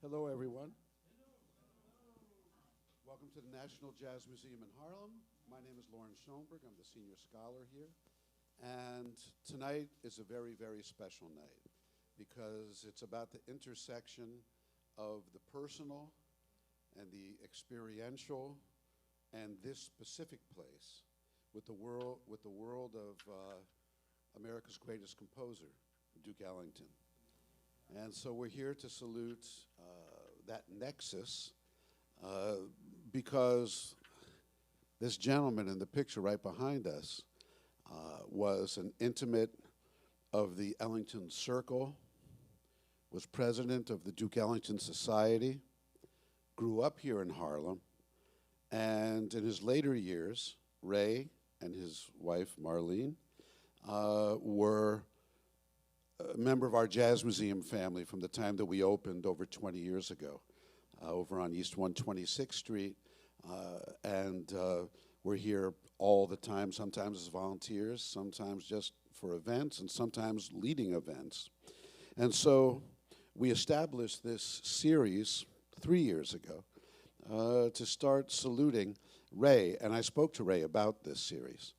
Hello, everyone. Welcome to the National Jazz Museum in Harlem. My name is Lauren Schoenberg. I'm the senior scholar here. And tonight is a very, very special night because it's about the intersection of the personal and the experiential and this specific place with the world of America's greatest composer, Duke Ellington. And so we're here to salute that nexus because this gentleman in the picture right behind us was an intimate of the Ellington Circle, was president of the Duke Ellington Society, grew up here in Harlem, and in his later years, Ray and his wife, Marlene, were a member of our Jazz Museum family from the time that we opened over 20 years ago, over on East 126th Street, and we're here all the time, sometimes as volunteers, sometimes just for events, and sometimes leading events. And so we established this series 3 years ago to start saluting Ray, and I spoke to Ray about this series,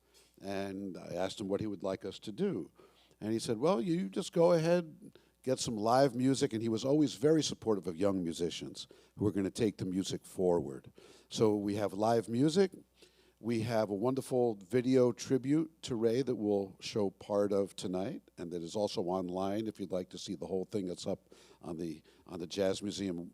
and I asked him what he would like us to do. And he said, well, you just go ahead, get some live music, and he was always very supportive of young musicians who are going to take the music forward. So we have live music. We have a wonderful video tribute to Ray that we'll show part of tonight, and that is also online if you'd like to see the whole thing. It's up on the Jazz Museum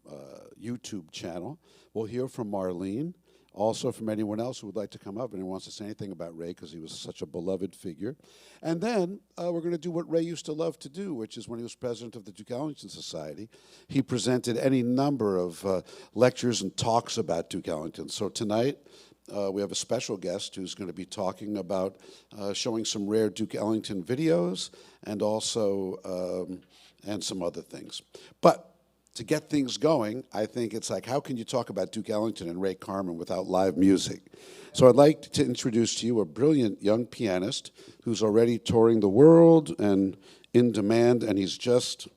YouTube channel. We'll hear from Marlene, also from anyone else who would like to come up and wants to say anything about Ray because he was such a beloved figure. And then we're going to do what Ray used to love to do, which is when he was president of the Duke Ellington Society, he presented any number of lectures and talks about Duke Ellington. So tonight, we have a special guest who's going to be talking about showing some rare Duke Ellington videos and also and some other things. But to get things going, I think it's like, how can you talk about Duke Ellington and Ray Carman without live music? So I'd like to introduce to you a brilliant young pianist who's already touring the world and in demand, and he's just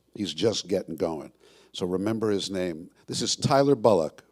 getting going. So remember his name. This is Tyler Bullock.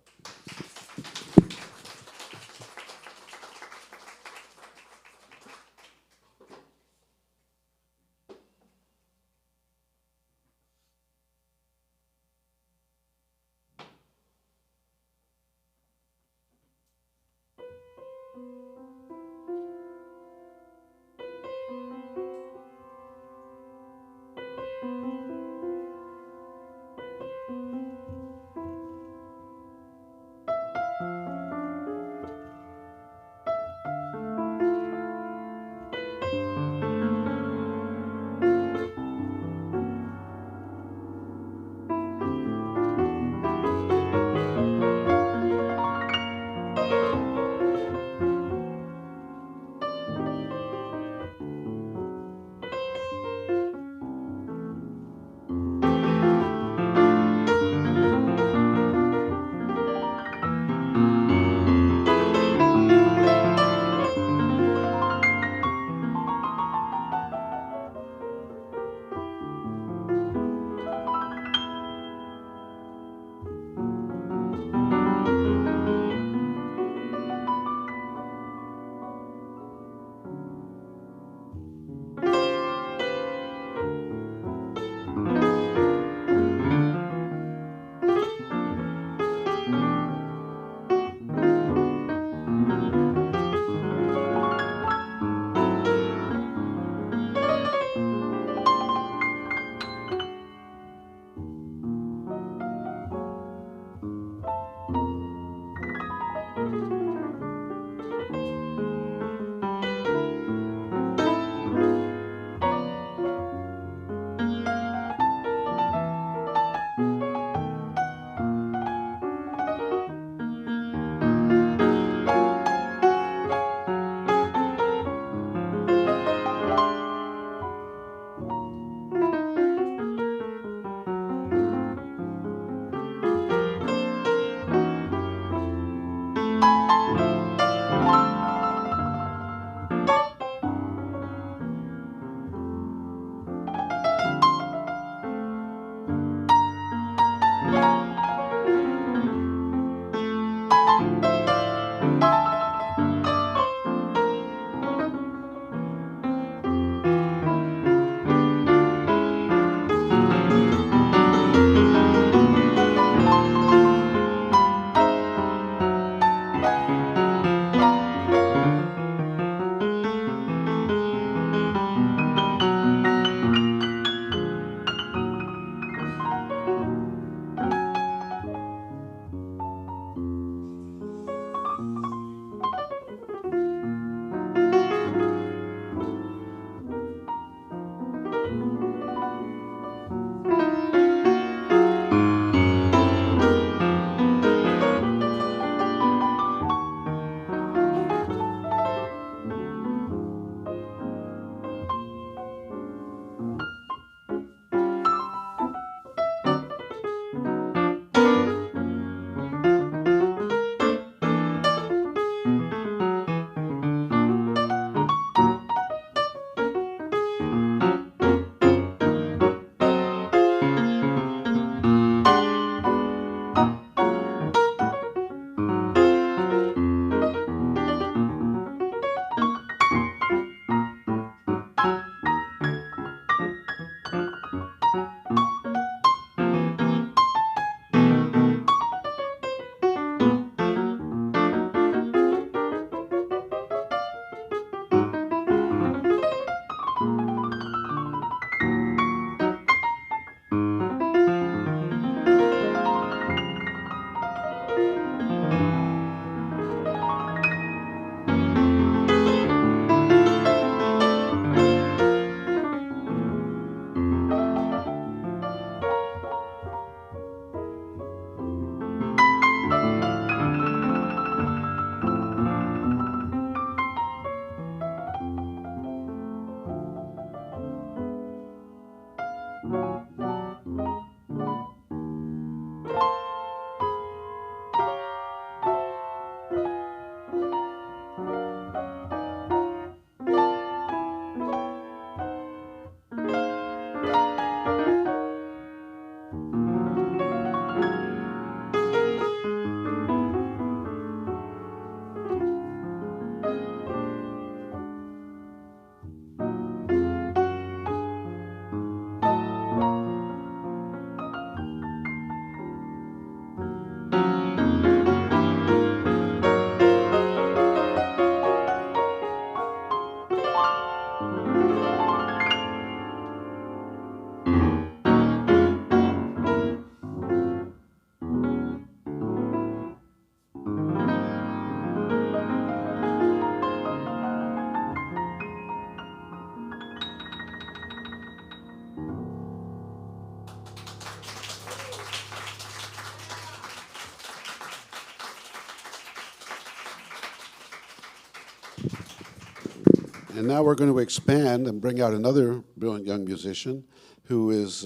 And now we're going to expand and bring out another brilliant young musician who is,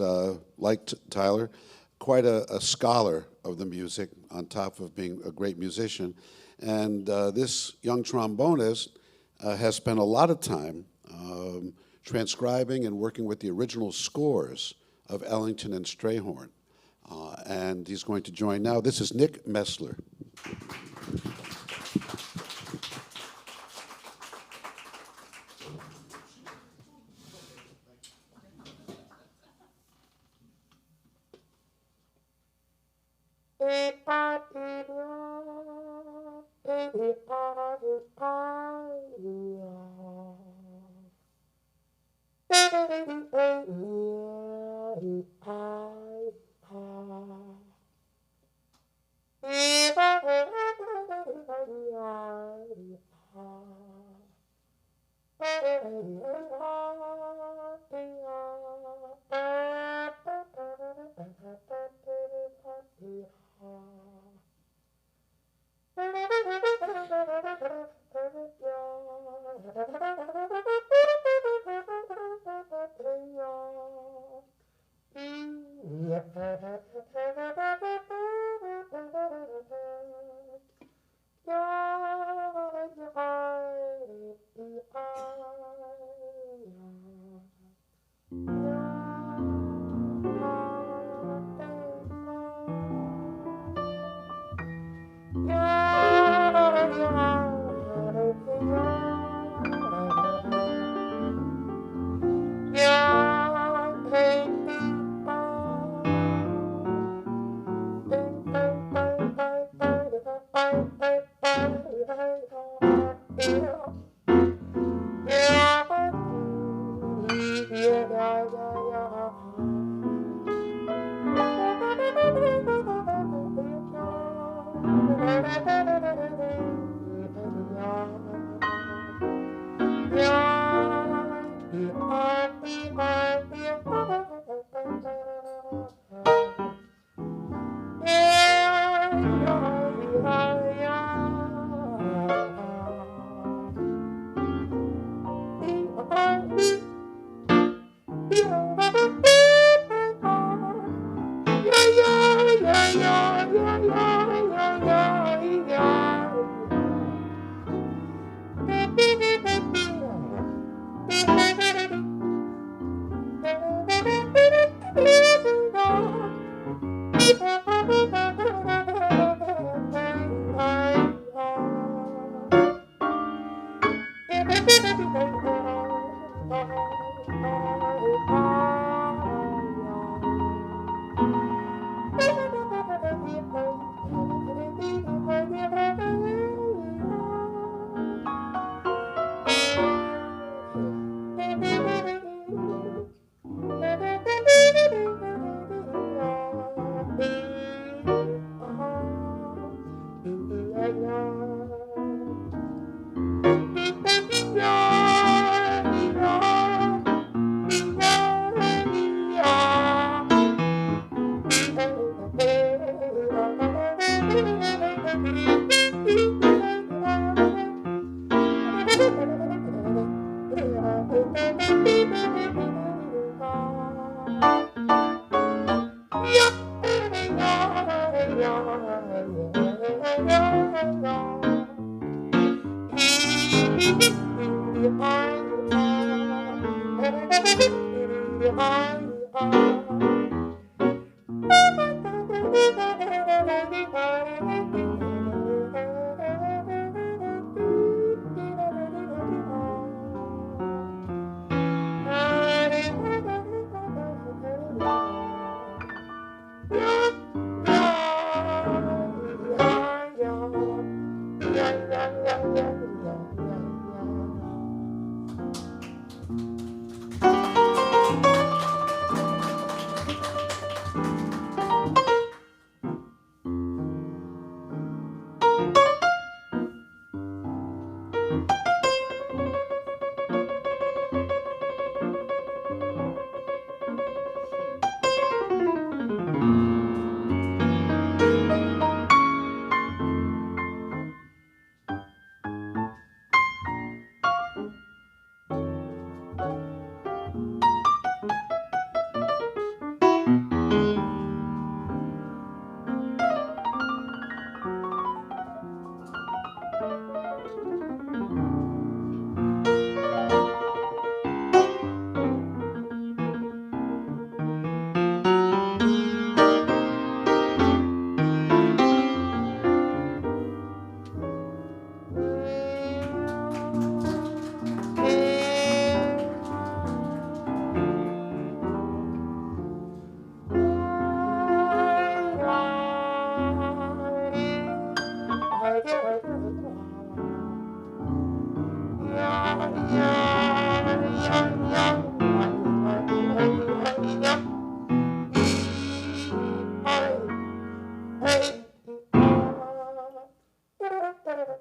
like Tyler, quite a scholar of the music on top of being a great musician. And this young trombonist has spent a lot of time transcribing and working with the original scores of Ellington and Strayhorn. And he's going to join now. This is Nick Messler.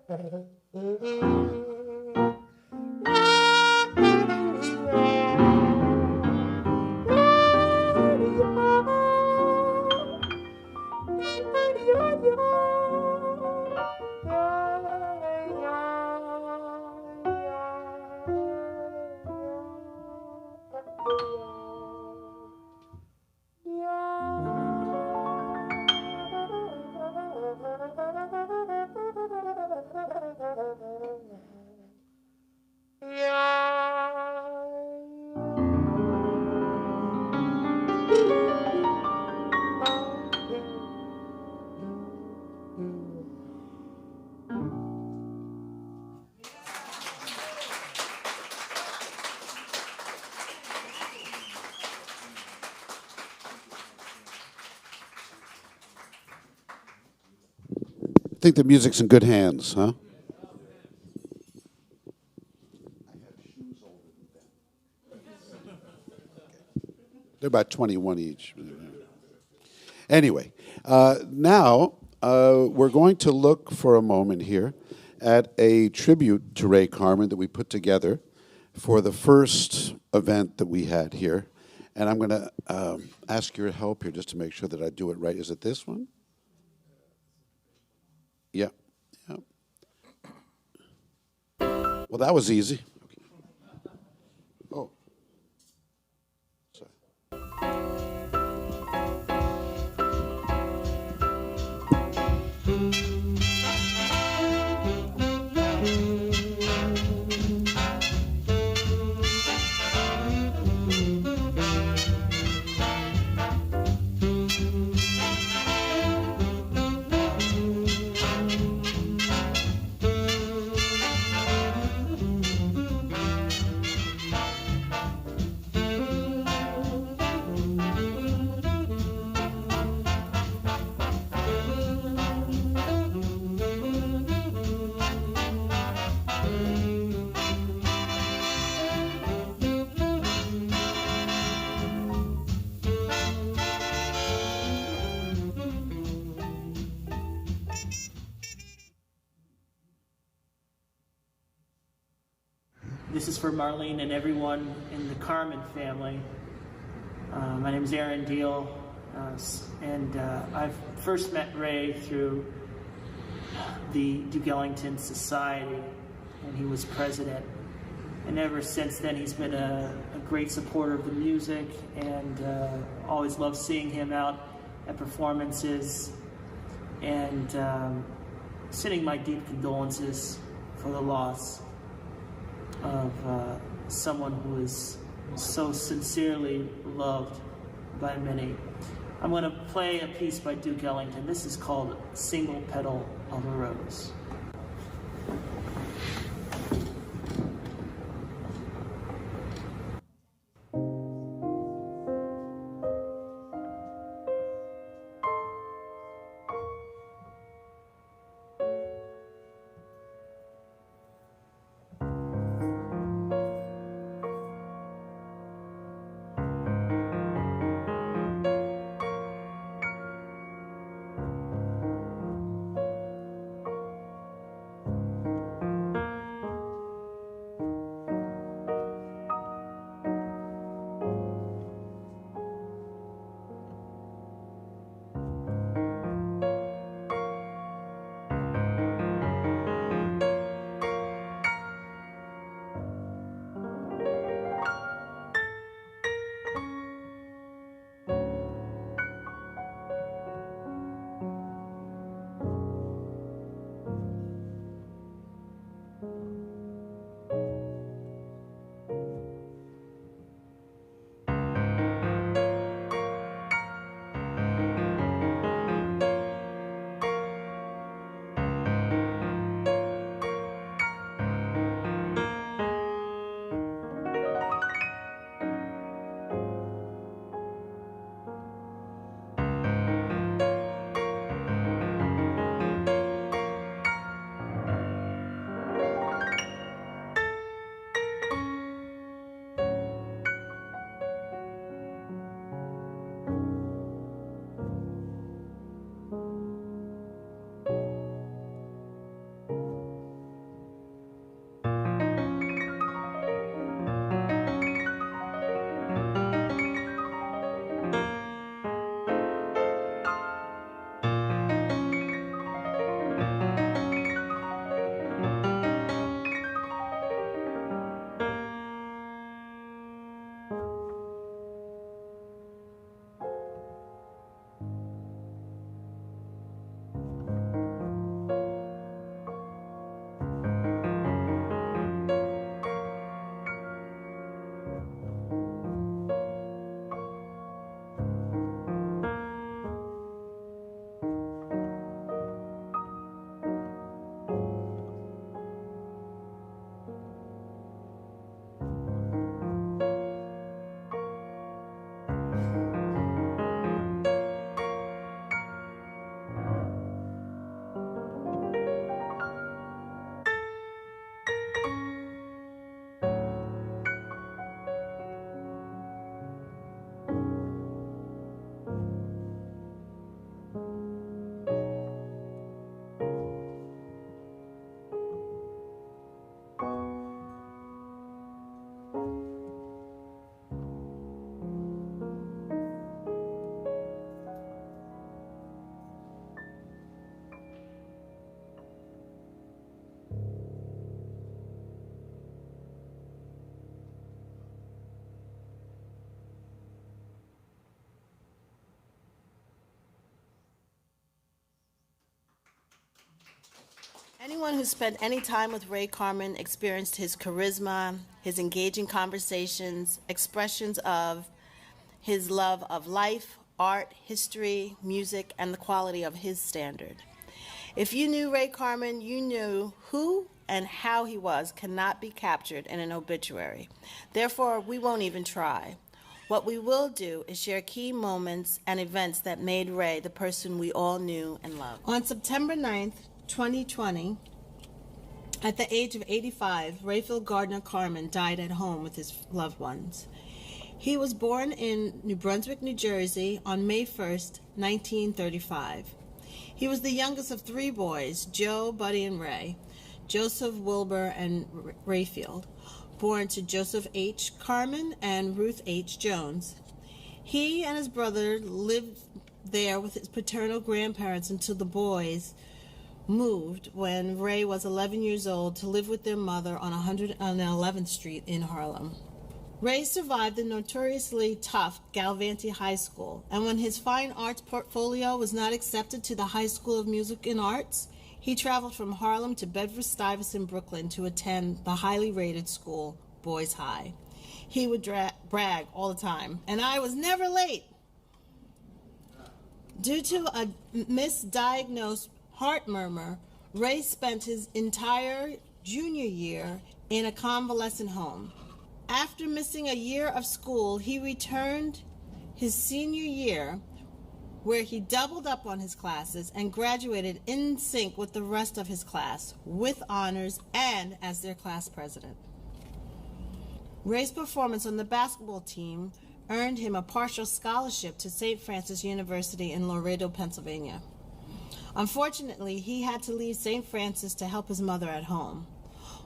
I think the music's in good hands, huh? They're about 21 each. Anyway, now we're going to look for a moment here at a tribute to Ray Carman that we put together for the first event that we had here. And I'm going to ask your help here just to make sure that I do it right. Is it this one? Yeah. Yeah. Well, that was easy. Oh. Sorry. This is for Marlene and everyone in the Carman family. My name is Aaron Deal, and I've first met Ray through the Duke Ellington Society when he was president. And ever since then, he's been a great supporter of the music, and always loved seeing him out at performances, and sending my deep condolences for the loss of someone who is so sincerely loved by many. I'm going to play a piece by Duke Ellington. This is called Single Petal of a Rose. Anyone who spent any time with Ray Carman experienced his charisma, his engaging conversations, expressions of his love of life, art, history, music, and the quality of his standard. If you knew Ray Carman, you knew who and how he was cannot be captured in an obituary. Therefore, we won't even try. What we will do is share key moments and events that made Ray the person we all knew and loved. On September 9th, 2020, at the age of 85, Rayfield Gardner Carman died at home with his loved ones. He was born in New Brunswick, New Jersey on May 1st, 1935. He was the youngest of three boys, Joe, Buddy, and Ray, Joseph, Wilbur, and Rayfield, born to Joseph H. Carman and Ruth H. Jones. He and his brother lived there with his paternal grandparents until the boys moved when Ray was 11 years old to live with their mother on 111th Street in Harlem. Ray survived the notoriously tough Galvanti High School, and when his fine arts portfolio was not accepted to the High School of Music and Arts, he traveled from Harlem to Bedford-Stuyvesant, Brooklyn to attend the highly rated school, Boys High. He would brag all the time, and I was never late. Due to a misdiagnosed heart murmur, Ray spent his entire junior year in a convalescent home. After missing a year of school, he returned his senior year, where he doubled up on his classes and graduated in sync with the rest of his class, with honors and as their class president. Ray's performance on the basketball team earned him a partial scholarship to St. Francis University in Laredo, Pennsylvania. Unfortunately, he had to leave St. Francis to help his mother at home.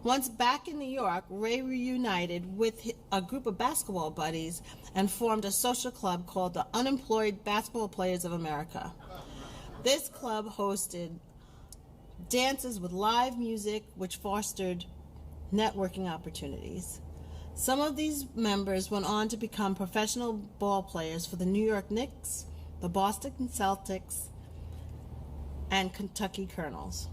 Once back in New York, Ray reunited with a group of basketball buddies and formed a social club called the Unemployed Basketball Players of America. This club hosted dances with live music, which fostered networking opportunities. Some of these members went on to become professional ball players for the New York Knicks, the Boston Celtics, and Kentucky Colonels.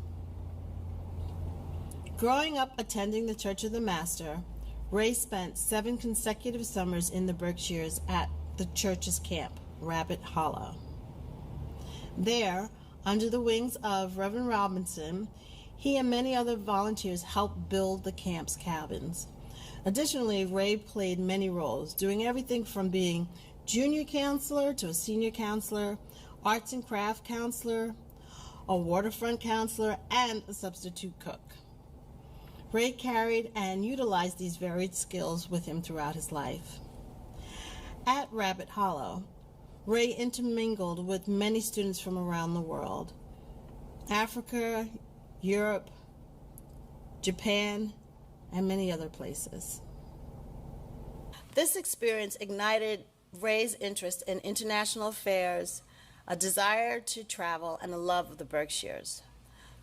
Growing up attending the Church of the Master, Ray spent 7 consecutive summers in the Berkshires at the church's camp, Rabbit Hollow. There, under the wings of Reverend Robinson, he and many other volunteers helped build the camp's cabins. Additionally, Ray played many roles, doing everything from being junior counselor to a senior counselor, arts and craft counselor, a waterfront counselor, and a substitute cook. Ray carried and utilized these varied skills with him throughout his life. At Rabbit Hollow, Ray intermingled with many students from around the world: Africa, Europe, Japan, and many other places. This experience ignited Ray's interest in international affairs, a desire to travel, and a love of the Berkshires.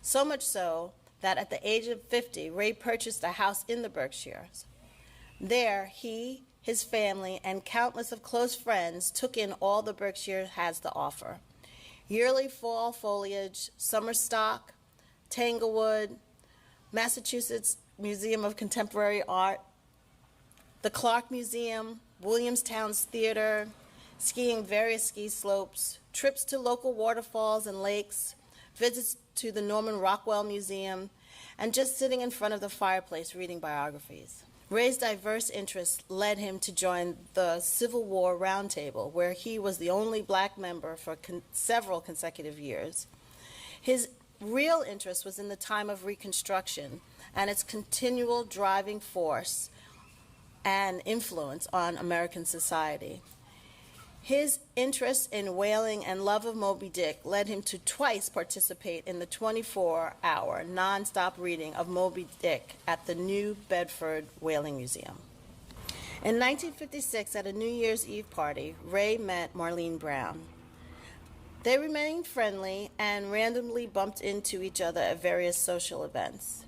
So much so that at the age of 50, Ray purchased a house in the Berkshires. There, he, his family, and countless of close friends took in all the Berkshire has to offer: yearly fall foliage, summer stock, Tanglewood, Massachusetts Museum of Contemporary Art, the Clark Museum, Williamstown's Theater, skiing various ski slopes, trips to local waterfalls and lakes, visits to the Norman Rockwell Museum, and just sitting in front of the fireplace reading biographies. Ray's diverse interests led him to join the Civil War Roundtable, where he was the only black member for several consecutive years. His real interest was in the time of Reconstruction and its continual driving force and influence on American society. His interest in whaling and love of Moby Dick led him to twice participate in the 24-hour nonstop reading of Moby Dick at the New Bedford Whaling Museum. In 1956, at a New Year's Eve party, Ray met Marlene Brown. They remained friendly and randomly bumped into each other at various social events.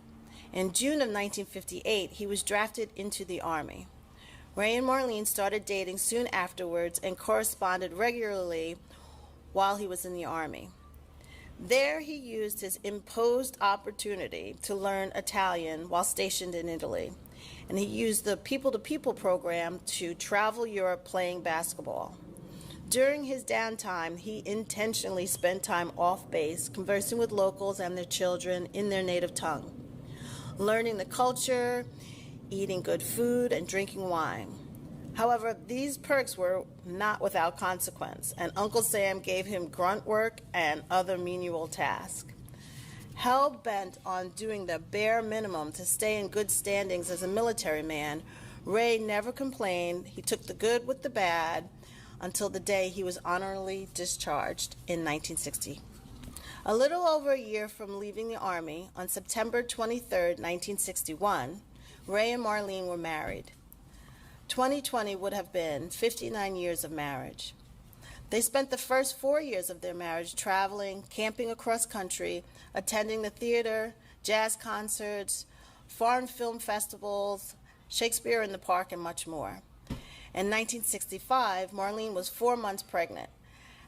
In June of 1958, he was drafted into the Army. Ray and Marlene started dating soon afterwards and corresponded regularly while he was in the Army. There he used his imposed opportunity to learn Italian while stationed in Italy, and he used the people-to-people program to travel Europe playing basketball. During his downtime, he intentionally spent time off base, conversing with locals and their children in their native tongue, learning the culture, eating good food, and drinking wine. However, these perks were not without consequence, and Uncle Sam gave him grunt work and other menial tasks. Hell-bent on doing the bare minimum to stay in good standings as a military man, Ray never complained. He took the good with the bad until the day he was honorably discharged in 1960. A little over a year from leaving the Army, on September 23, 1961, Ray and Marlene were married. 2020 would have been 59 years of marriage. They spent the first 4 years of their marriage traveling, camping across country, attending the theater, jazz concerts, foreign film festivals, Shakespeare in the Park, and much more. In 1965, Marlene was 4 months pregnant.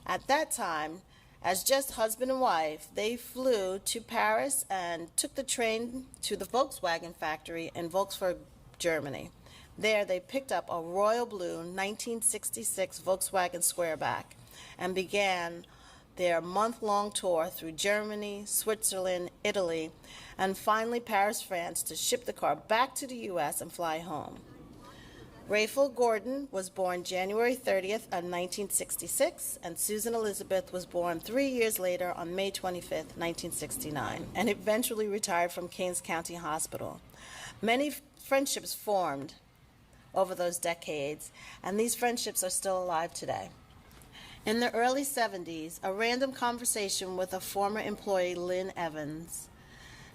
At that time, as just husband and wife, they flew to Paris and took the train to the Volkswagen factory in Wolfsburg, Germany. There, they picked up a royal blue 1966 Volkswagen Squareback and began their month-long tour through Germany, Switzerland, Italy, and finally Paris, France, to ship the car back to the U.S. and fly home. Rayful Gordon was born January 30th of 1966, and Susan Elizabeth was born 3 years later on May 25th, 1969, and eventually retired from Kings County Hospital. Many friendships formed over those decades, and these friendships are still alive today. In the early 70s, a random conversation with a former employee, Lynn Evans,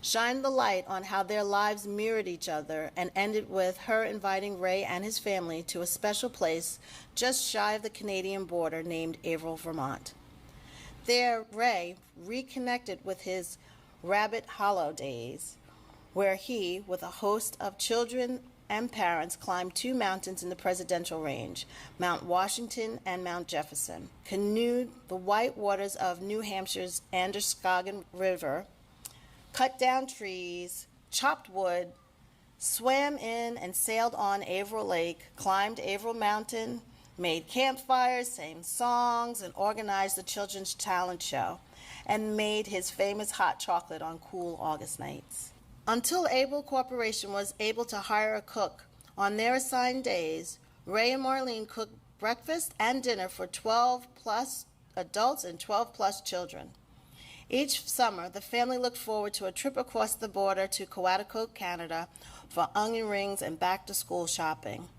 shined the light on how their lives mirrored each other and ended with her inviting Ray and his family to a special place just shy of the Canadian border named Averill, Vermont. There, Ray reconnected with his Rabbit Hollow days, where he, with a host of children and parents, climbed 2 mountains in the Presidential Range, Mount Washington and Mount Jefferson, canoed the white waters of New Hampshire's Androscoggin River, cut down trees, chopped wood, swam in and sailed on Averill Lake, climbed Averill Mountain, made campfires, sang songs, and organized the children's talent show, and made his famous hot chocolate on cool August nights. Until Able Corporation was able to hire a cook on their assigned days, Ray and Marlene cooked breakfast and dinner for 12-plus adults and 12-plus children. Each summer, the family looked forward to a trip across the border to Quaticook, Canada, for onion rings and back-to-school shopping.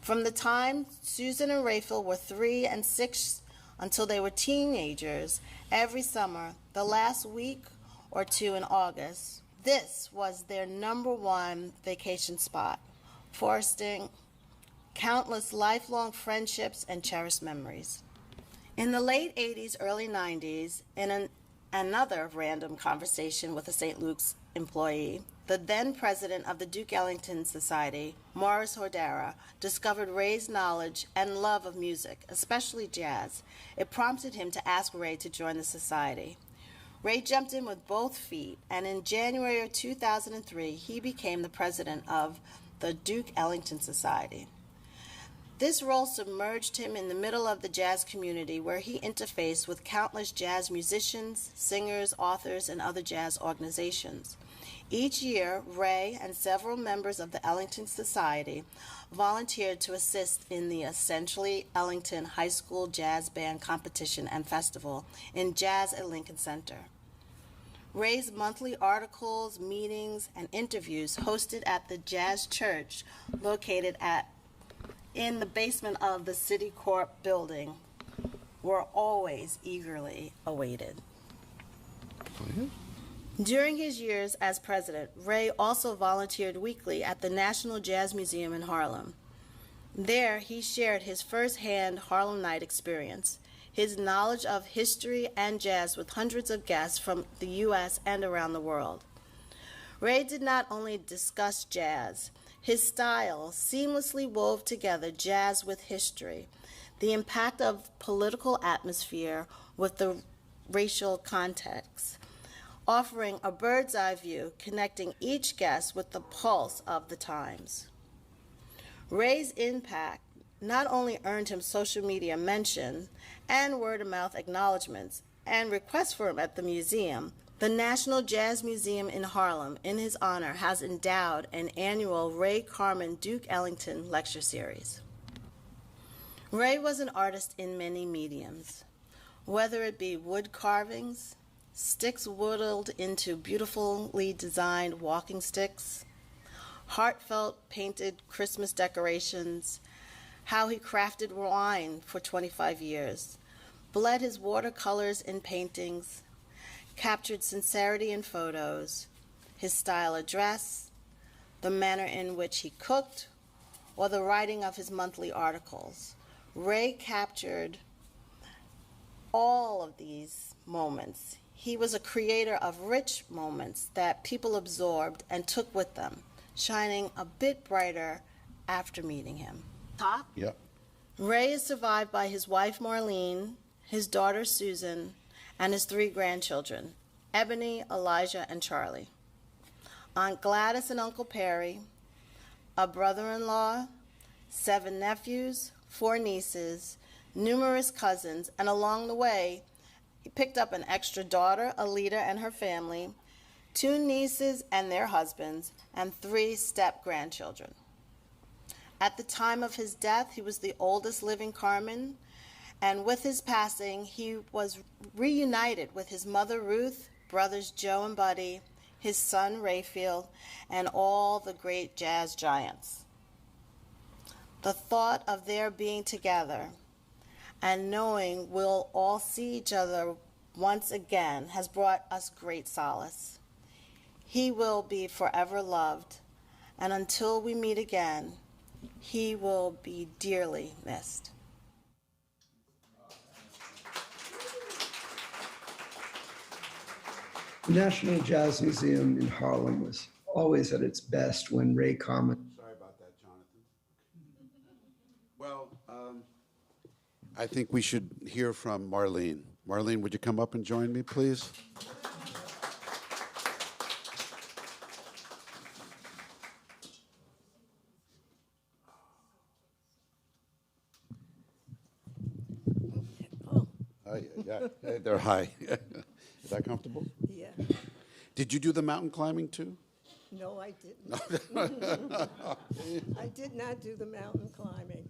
From the time Susan and Rayful were 3 and 6 until they were teenagers, every summer, the last week or 2 in August, this was their #1 vacation spot, fostering countless lifelong friendships and cherished memories. In the late 80s, early 90s, in another random conversation with a St. Luke's employee, the then president of the Duke Ellington Society, Morris Hordera, discovered Ray's knowledge and love of music, especially jazz. It prompted him to ask Ray to join the society. Ray jumped in with both feet, and in January of 2003, he became the president of the Duke Ellington Society. This role submerged him in the middle of the jazz community, where he interfaced with countless jazz musicians, singers, authors, and other jazz organizations. Each year, Ray and several members of the Ellington Society volunteered to assist in the Essentially Ellington High School Jazz Band Competition and Festival in Jazz at Lincoln Center. Ray's monthly articles, meetings, and interviews hosted at the Jazz Church located in the basement of the City Corp building were always eagerly awaited. During his years as president, Ray also volunteered weekly at the National Jazz Museum in Harlem. There, he shared his first-hand Harlem Night experience, his knowledge of history and jazz with hundreds of guests from the U.S. and around the world. Ray did not only discuss jazz. His style seamlessly wove together jazz with history, the impact of political atmosphere with the racial contexts, offering a bird's eye view connecting each guest with the pulse of the times. Ray's impact not only earned him social media mention and word-of-mouth acknowledgments and requests for him at the museum, the National Jazz Museum in Harlem, in his honor, has endowed an annual Ray Carman Duke Ellington lecture series. Ray was an artist in many mediums, whether it be wood carvings, sticks whittled into beautifully designed walking sticks, heartfelt painted Christmas decorations, how he crafted wine for 25 years, bled his watercolors in paintings, captured sincerity in photos, his style of dress, the manner in which he cooked, or the writing of his monthly articles. Ray captured all of these moments. He was a creator of rich moments that people absorbed and took with them, shining a bit brighter after meeting him. Top? Yep. Ray is survived by his wife Marlene, his daughter Susan, and his 3 grandchildren, Ebony, Elijah, and Charlie. Aunt Gladys and Uncle Perry, a brother-in-law, 7 nephews, 4 nieces, numerous cousins, and along the way, he picked up an extra daughter, Alita, and her family, 2 nieces and their husbands, and 3 step-grandchildren. At the time of his death, he was the oldest living Carman, and with his passing, he was reunited with his mother Ruth, brothers Joe and Buddy, his son Rayfield, and all the great jazz giants. The thought of their being together and knowing we'll all see each other once again has brought us great solace. He will be forever loved, and until we meet again, he will be dearly missed. The National Jazz Museum in Harlem was always at its best when Ray Carman. Sorry about that, Jonathan. Well, I think we should hear from Marlene. Marlene, would you come up and join me, please? Yeah, they're high. Is that comfortable? Yeah. Did you do the mountain climbing too? No, I didn't. I did not do the mountain climbing.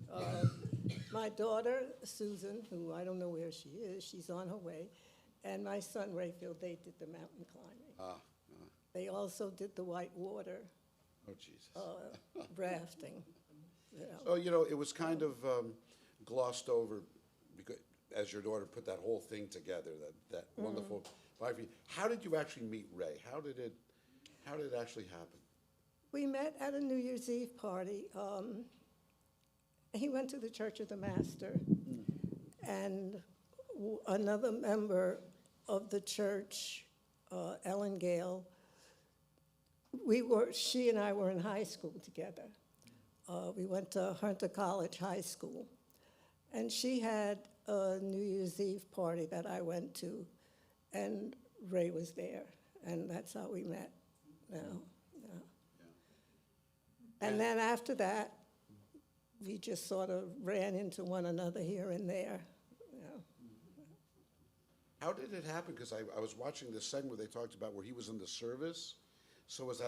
My daughter, Susan, who I don't know where she is, she's on her way, and my son, Rayfield, they did the mountain climbing. They also did the white water Oh, Jesus. rafting. You know. So, you know, it was kind of glossed over because as your daughter put that whole thing together, that wonderful 5 years. How did you actually meet Ray? How did it actually happen? We met at a New Year's Eve party. He went to the Church of the Master, and another member of the church, Ellen Gale, she and I were in high school together. We went to Hunter College High School, and she had a New Year's Eve party that I went to, and Ray was there, and that's how we met. And then after that, we just sort of ran into one another here and there. How did it happen? Because I was watching this segment where they talked about where he was in the service. So was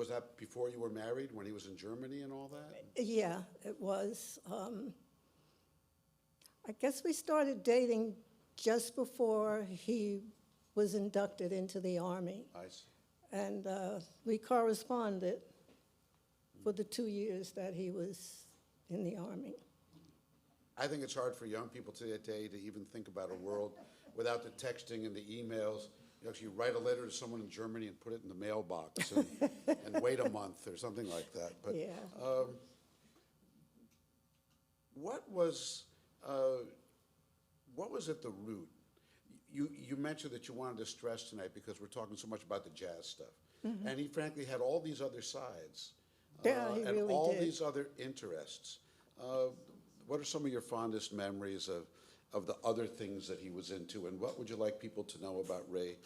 that before you were married, when he was in Germany and all that? Yeah, it was. I guess we started dating just before he was inducted into the Army. I see. And we corresponded for the 2 years that he was in the Army. I think it's hard for young people today to even think about a world without the texting and the emails. You actually write a letter to someone in Germany and put it in the mailbox and wait a month or something like that. But Yeah. What was at the root? You mentioned that you wanted to stress tonight because we're talking so much about the jazz stuff. And he frankly had all these other sides. Yeah, he and really all did. these other interests. What are some of your fondest memories of the other things that he was into, and what would you like people to know about Ray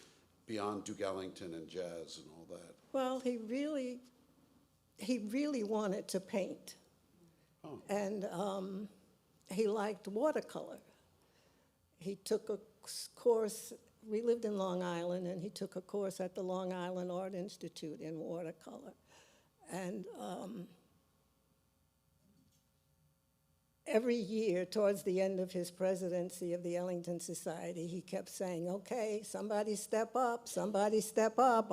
beyond Duke Ellington and jazz and all that? Well, he really wanted to paint. Oh. And he liked watercolor. He took a course, we lived in Long Island, and he took a course at the Long Island Art Institute in watercolor. And every year, towards the end of his presidency of the Ellington Society, he kept saying, okay, somebody step up, somebody step up.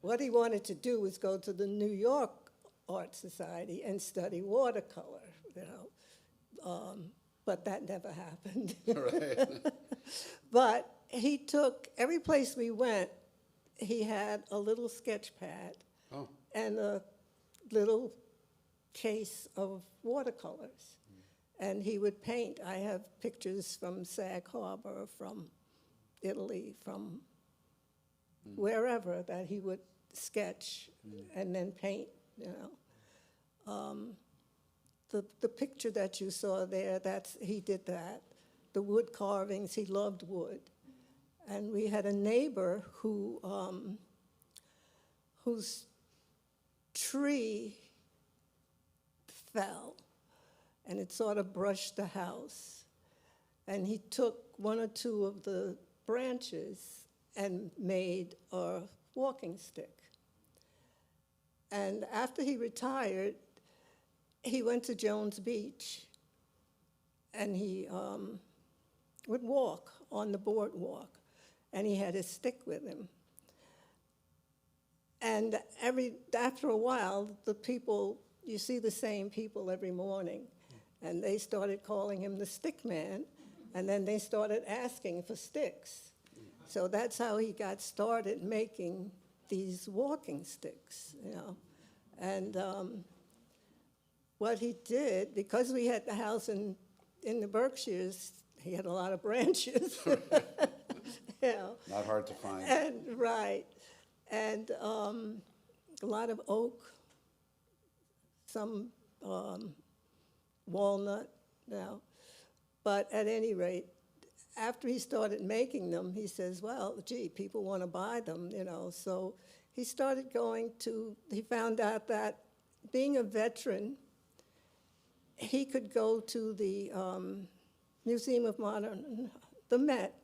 What he wanted to do was go to the New York Art Society and study watercolor, but that never happened. Right. But he took, every place we went, he had a little sketch pad and a little case of watercolors. And he would paint. I have pictures from Sag Harbor, from Italy, from wherever, that he would sketch and then paint, The picture that you saw there, he did that. The wood carvings, he loved wood. And we had a neighbor whose tree fell, and it sort of brushed the house. And he took one or two of the branches and made a walking stick. And after he retired, he went to Jones Beach, and he would walk on the boardwalk, and he had his stick with him. And after a while, the people, you see the same people every morning, and they started calling him the Stick Man, and then they started asking for sticks. So that's how he got started making these walking sticks, And what he did, because we had the house in the Berkshires, he had a lot of branches. Not hard to find. And a lot of oak, some walnut, But at any rate, after he started making them, he says, well, gee, people want to buy them, So he started he found out that being a veteran, he could go to the Museum of Modern, the Met,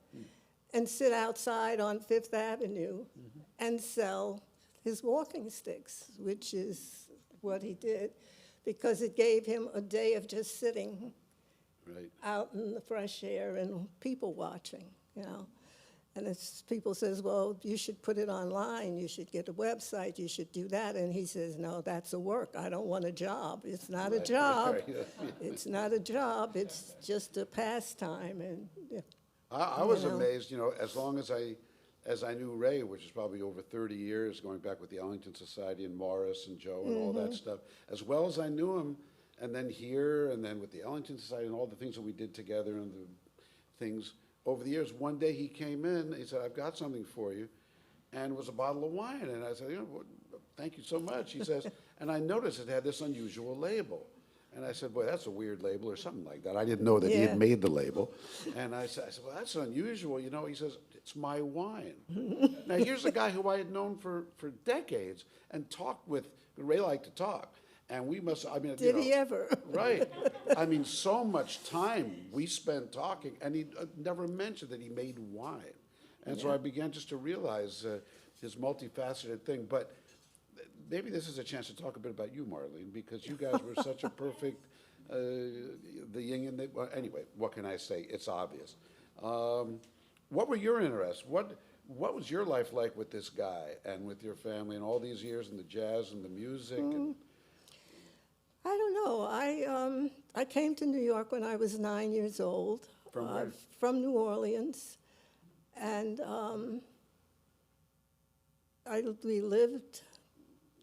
and sit outside on Fifth Avenue and sell his walking sticks, which is what he did, because it gave him a day of just sitting out in the fresh air and people watching, And people says, well, you should put it online, you should get a website, you should do that. And he says, no, that's a work. I don't want a job. It's not a job. It's not a job. It's just a pastime. And I was amazed, as long as I knew Ray, which is probably over 30 years, going back with the Ellington Society and Morris and Joe and all that stuff, as well as I knew him, and then here, and then with the Ellington Society and all the things that we did together and the things over the years. One day he came in, he said, I've got something for you, and it was a bottle of wine. And I said, thank you so much. He says, and I noticed it had this unusual label. And I said, boy, that's a weird label, or something like that. I didn't know that he had made the label. And I said, well, that's unusual. He says, it's my wine. Now, here's a guy who I had known for decades and talked with. Ray liked to talk. And we must, Did he ever? Right. So much time we spent talking, and he never mentioned that he made wine. And so I began just to realize his multifaceted thing. But maybe this is a chance to talk a bit about you, Marlene, because you guys were such a perfect, the yin and the, well, anyway, what can I say? It's obvious. What were your interests? What was your life like with this guy and with your family and all these years in the jazz and the music? And I don't know. I came to New York when I was 9 years old. From where? From New Orleans. And we lived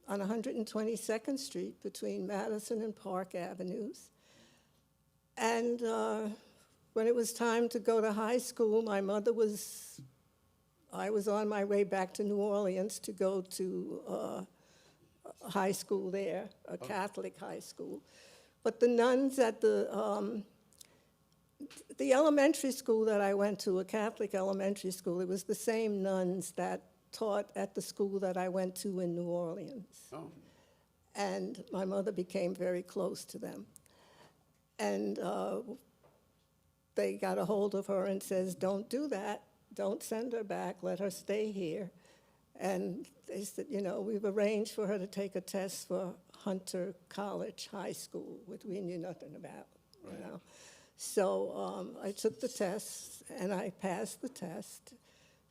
on 122nd Street between Madison and Park Avenues. And when it was time to go to high school, I was on my way back to New Orleans to go to high school there, a Catholic high school. But the nuns at the the elementary school that I went to, a Catholic elementary school, it was the same nuns that taught at the school that I went to in New Orleans. Oh, And my mother became very close to them. And they got a hold of her and says, don't do that. Don't send her back. Let her stay here. And they said, you know, we've arranged for her to take a test for Hunter College High School, which we knew nothing about, you know. So I took the test, and I passed the test.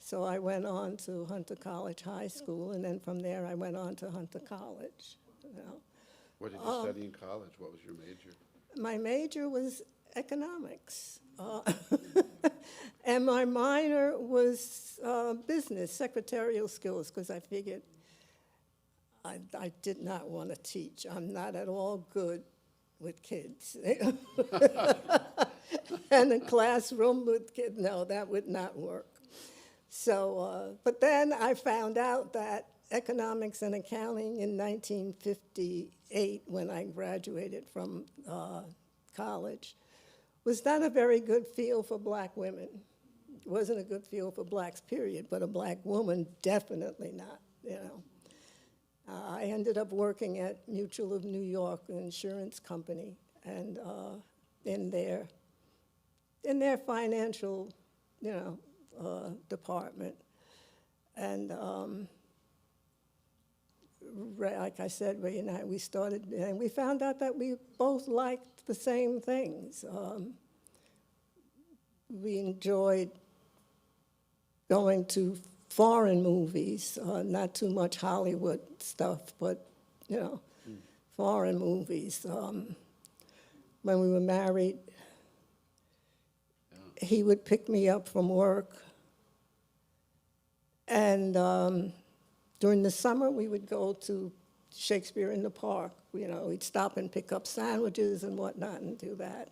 So I went on to Hunter College High School, and then from there I went on to Hunter College. You know. what did you study in college? What was your major? My major was economics, and my minor was business, secretarial skills, because I figured I did not want to teach. I'm not at all good with kids. And a classroom with kids, no, that would not work. So, but then I found out that economics and accounting in 1958, when I graduated from college, was not a very good field for black women. It wasn't a good field for blacks, period, but a black woman, definitely not, you know. I ended up working at Mutual of New York, an insurance company, and in their financial, you know, department. And like I said, Ray and I, we started, and we found out that we both liked the same things. We enjoyed going to foreign movies, not too much Hollywood stuff, but, you know, foreign movies. When we were married, he would pick me up from work, and during the summer, we would go to Shakespeare in the Park. You know, we'd stop and pick up sandwiches and whatnot and do that.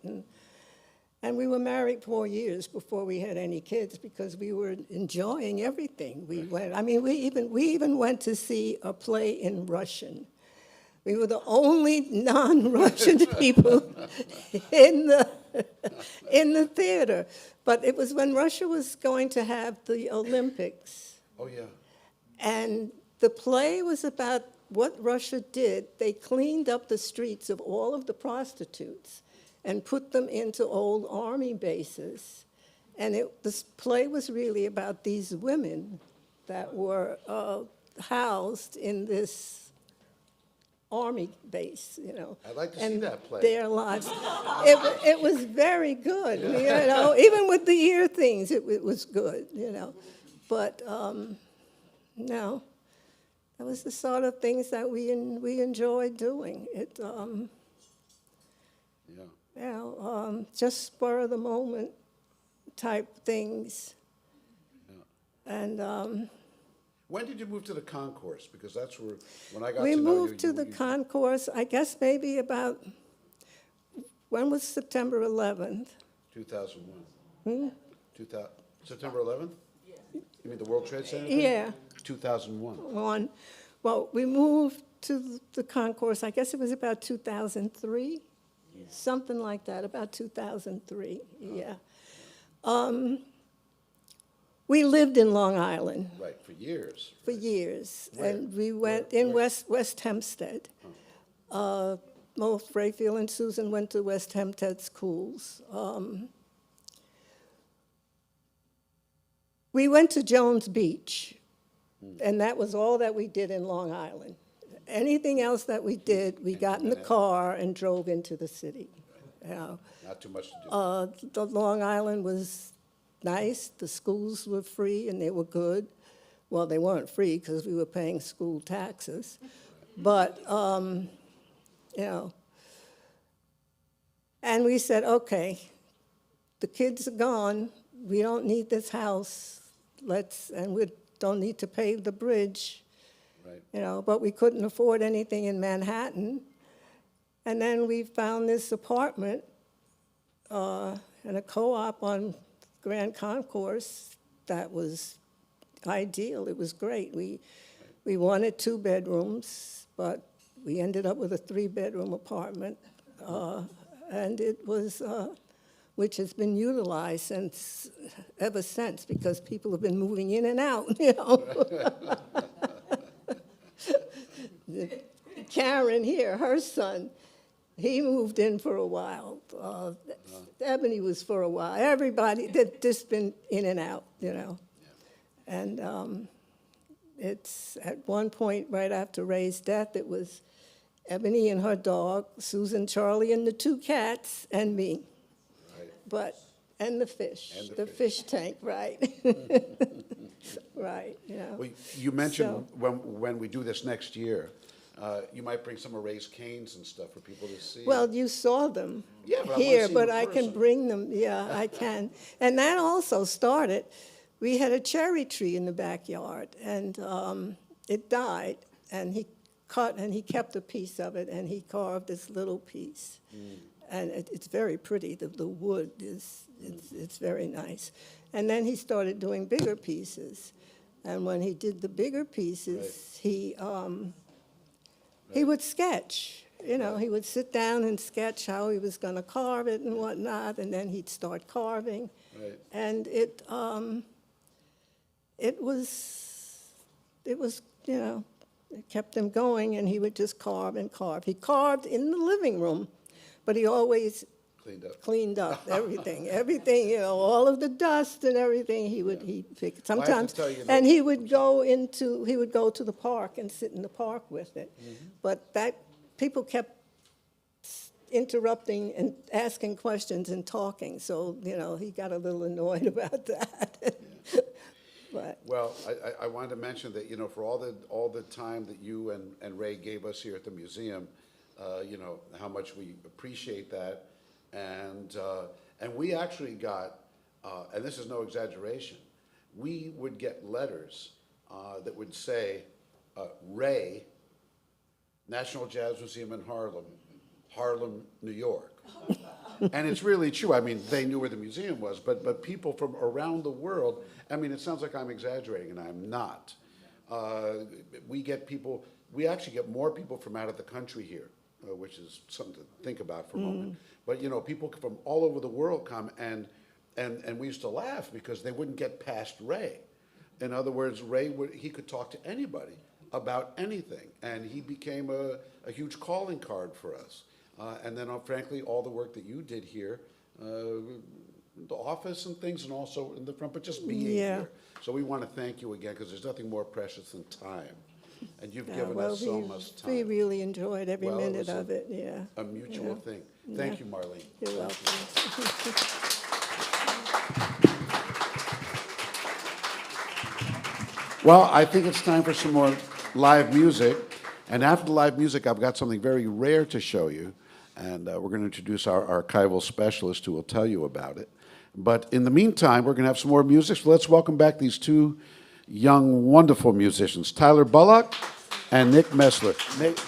And we were married 4 years before we had any kids because we were enjoying everything. We went, I mean, we even went to see a play in Russian. We were the only non-Russian people in the theater. But it was when Russia was going to have the Olympics. Oh, yeah. And the play was about what Russia did. They cleaned up the streets of all of the prostitutes and put them into old army bases. And this play was really about these women that were housed in this army base, you know. I'd like to see that play. Their lives. It was very good, you know. Even with the ear things, it was good, you know. But no, that was the sort of things that we enjoyed doing. It, you know, just spur of the moment type things. Yeah. And when did you move to the concourse? Because that's where, when I got we to know you. moved to the concourse, I guess maybe about, when was September 11th? 2001. 2000, September 11th? You mean the World Trade Center? Yeah. 2001. Well, we moved to the concourse, I guess it was about 2003, something like that, about 2003, yeah. We lived in Long Island. Right, for years. For years. Where? And we went in West Hempstead. Both Rayfield and Susan went to West Hempstead schools. We went to Jones Beach, and that was all that we did in Long Island. Anything else that we did, we got in the car and drove into the city. You know. Not too much to do. The Long Island was nice. The schools were free, and they were good. Well, they weren't free because we were paying school taxes. But, you know, and we said, okay, the kids are gone. We don't need this house. And we don't need to pave the bridge. Right. You know, but we couldn't afford anything in Manhattan. And then we found this apartment in a co-op on Grand Concourse that was ideal. It was great. We wanted 2 bedrooms, but we ended up with a 3-bedroom apartment. And it was which has been utilized ever since, because people have been moving in and out, you know. Karen here, her son, he moved in for a while. Ebony was for a while. Everybody, they've just been in and out, you know. And it's at one point, right after Ray's death, it was Ebony and her dog, Susan, Charlie, and the 2 cats, and me. Right. And the fish, the fish tank, right. Right, you know. Well, you mentioned when we do this next year, you might bring some of Ray's canes and stuff for people to see. Well, you saw them Yeah, but I wanna here, see but them in I can person. bring them, yeah, I can. And that also started, we had a cherry tree in the backyard, and it died, and he kept a piece of it, and he carved this little piece. And it's very pretty. The wood it's very nice. And then he started doing bigger pieces. And when he did the bigger pieces, he would sketch. You know, he would sit down and sketch how he was going to carve it and whatnot, and then he'd start carving. Right. And it was, you know, it kept him going, and he would just carve and carve. He carved in the living room, but he always cleaned up everything, you know, all of the dust and everything. He'd pick sometimes, tell you, and he would go to the park and sit in the park with it. But that people kept interrupting and asking questions and talking, so you know he got a little annoyed about that. But Well, I wanted to mention that, you know, for all the time that you and Ray gave us here at the museum, you know, how much we appreciate that. And we actually got, and this is no exaggeration, we would get letters that would say, Ray, National Jazz Museum in Harlem, New York. And it's really true. I mean, they knew where the museum was, but people from around the world, I mean, it sounds like I'm exaggerating, and I'm not. We actually get more people from out of the country here, which is something to think about for a moment. But, you know, people from all over the world come, and we used to laugh because they wouldn't get past Ray. In other words, he could talk to anybody about anything, and he became a huge calling card for us. And then, frankly, all the work that you did here, the office and things, and also in the front, but just being here. So we want to thank you again, because there's nothing more precious than time. And you've given us so much time. We really enjoyed every Well, it minute was of it, yeah. A mutual thing. Thank you, Marlene. You're welcome. Well, I think it's time for some more live music. And after the live music, I've got something very rare to show you. And we're going to introduce our archival specialist who will tell you about it. But in the meantime, we're going to have some more music. So let's welcome back these 2 young, wonderful musicians, Tyler Bullock and Nick Messler. Nick.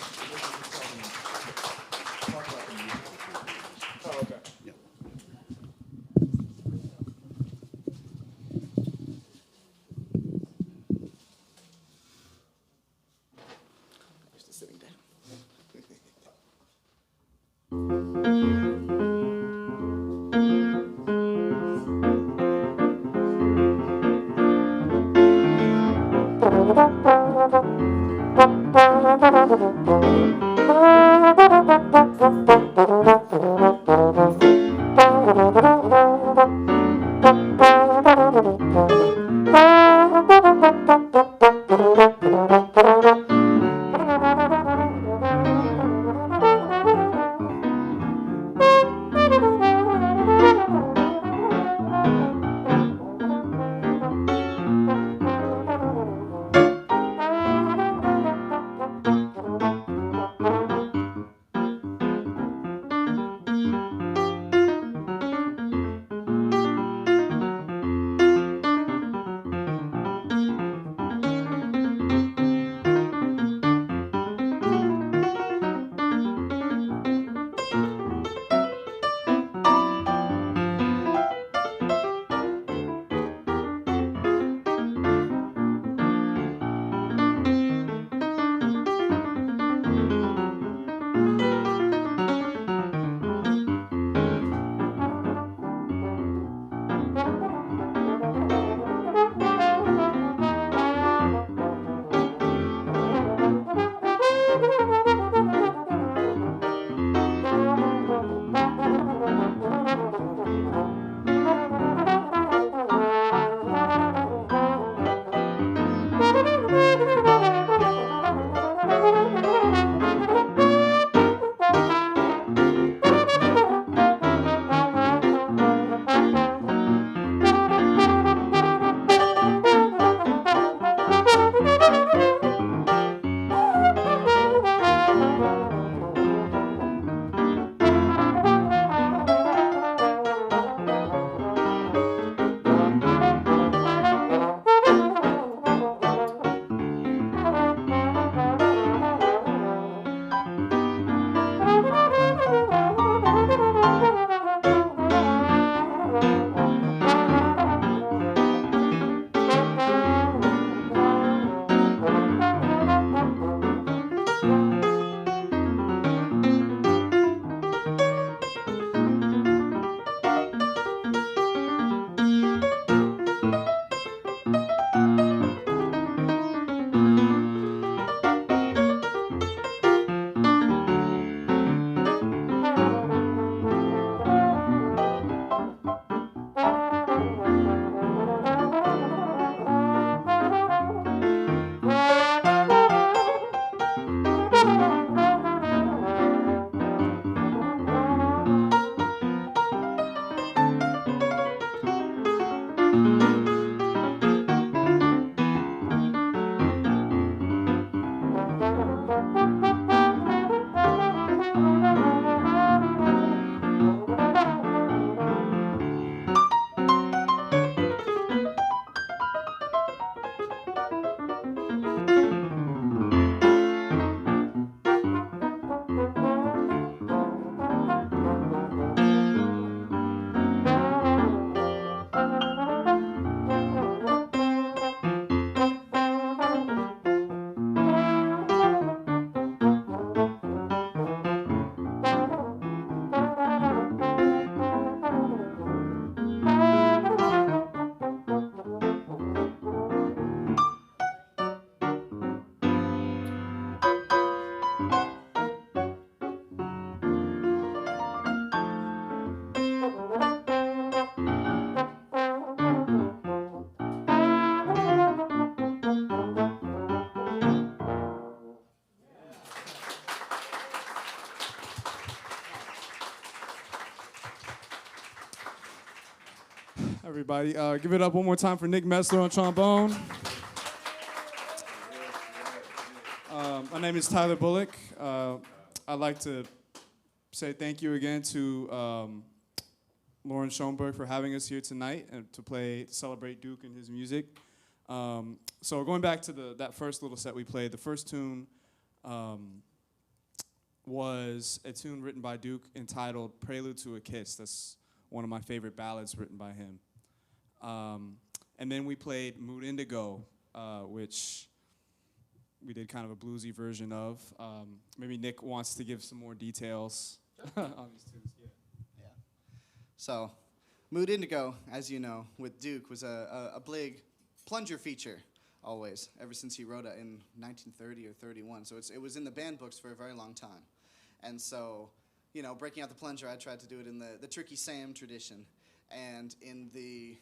Everybody, give it up one more time for Nick Messler on trombone. My name is Tyler Bullock. I'd like to say thank you again to Lauren Schoenberg for having us here tonight and to celebrate Duke and his music. So going back to that first little set we played, the first tune was a tune written by Duke entitled Prelude to a Kiss. That's one of my favorite ballads written by him. And then we played Mood Indigo, which we did kind of a bluesy version of. Maybe Nick wants to give some more details on these tunes. Yeah. So, Mood Indigo, as you know, with Duke, was a big plunger feature, always, ever since he wrote it in 1930 or 31. So it was in the band books for a very long time. And so, you know, breaking out the plunger, I tried to do it in the Tricky Sam tradition, and in the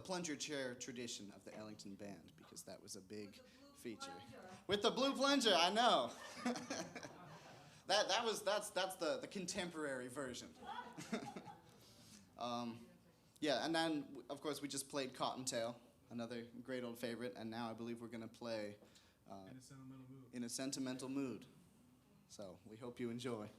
plunger chair tradition of the Ellington band, because that was a big feature. With the blue plunger, I know. That's the contemporary version. Yeah, and then of course we just played Cottontail, another great old favorite, and now I believe we're gonna play In a Sentimental Mood. So we hope you enjoy.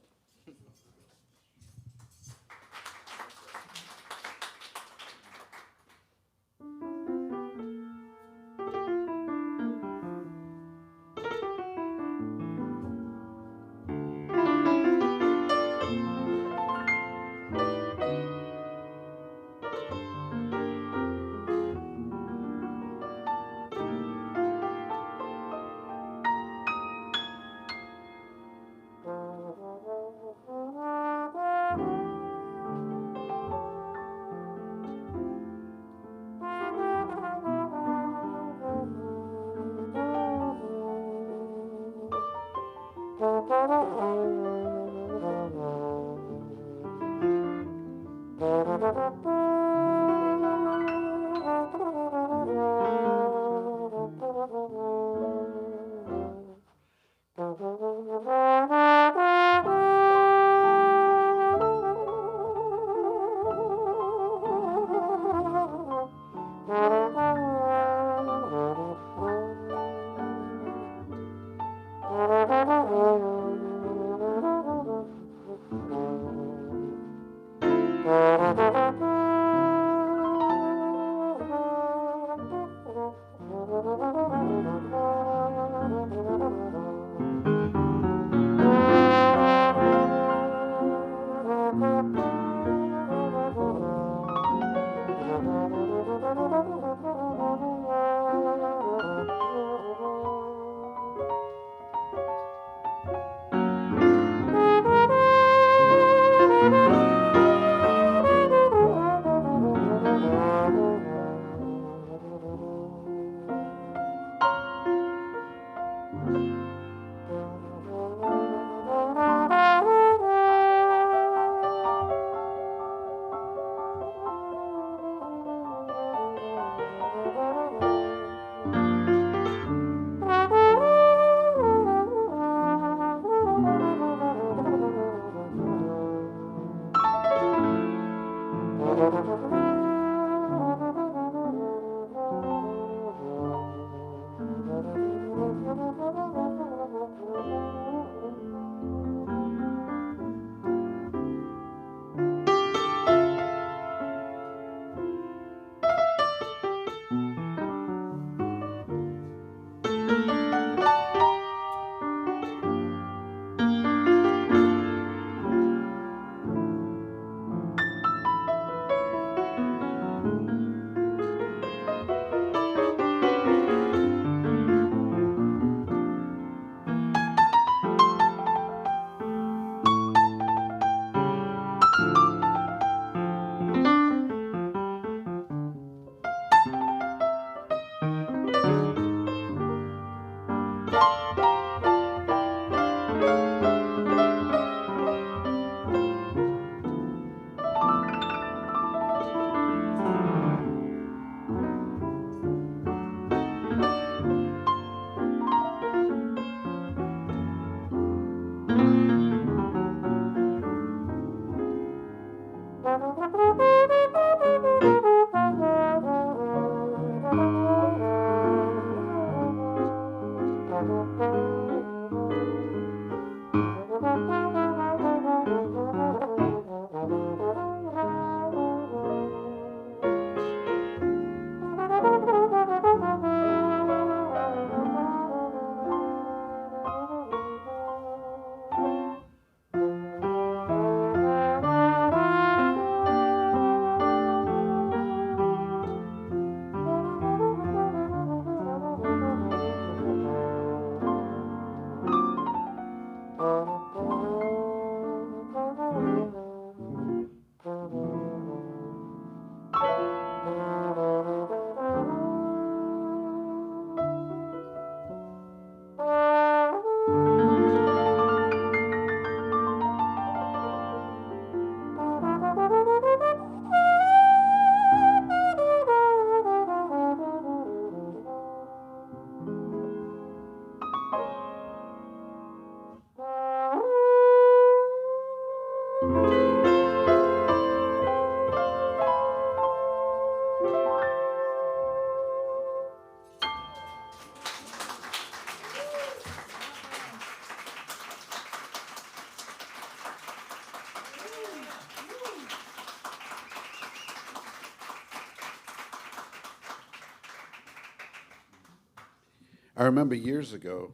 I remember years ago,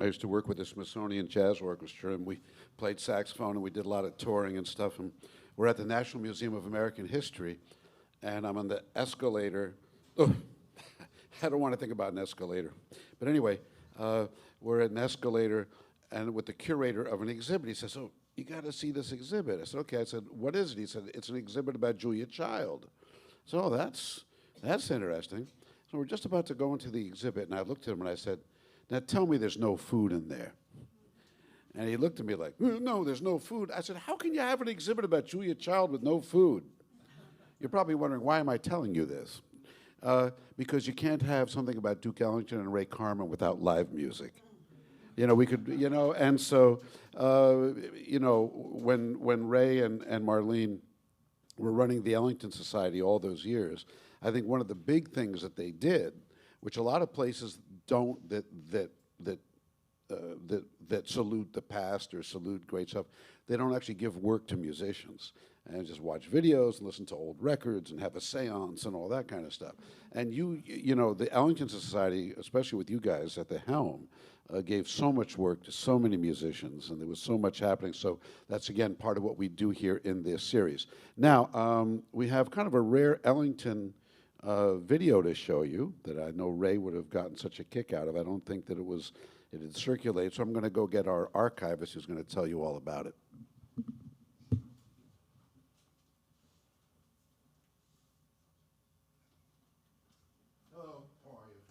I used to work with the Smithsonian Jazz Orchestra, and we played saxophone, and we did a lot of touring and stuff. And we're at the National Museum of American History, and I'm on the escalator. Oh, I don't want to think about an escalator. But anyway, we're at an escalator, and with the curator of an exhibit, he says, "Oh, you got to see this exhibit." I said, "Okay." I said, "What is it?" He said, "It's an exhibit about Julia Child." So, "Oh, that's interesting." So we're just about to go into the exhibit, and I looked at him and I said, "Now tell me there's no food in there." And he looked at me like, "No, there's no food." I said, "How can you have an exhibit about Julia Child with no food?" You're probably wondering, why am I telling you this? Because you can't have something about Duke Ellington and Ray Carman without live music. You know, we could, you know, and so, you know, when Ray and Marlene were running the Ellington Society all those years, I think one of the big things that they did, which a lot of places don't, that salute the past or salute great stuff, they don't actually give work to musicians and just watch videos and listen to old records and have a seance and all that kind of stuff. And you know, the Ellington Society, especially with you guys at the helm, gave so much work to so many musicians, and there was so much happening. So that's, again, part of what we do here in this series. Now, we have kind of a rare Ellington video to show you that I know Ray would have gotten such a kick out of. I don't think that it had circulated, so I'm going to go get our archivist who's going to tell you all about it. Hello, how are you?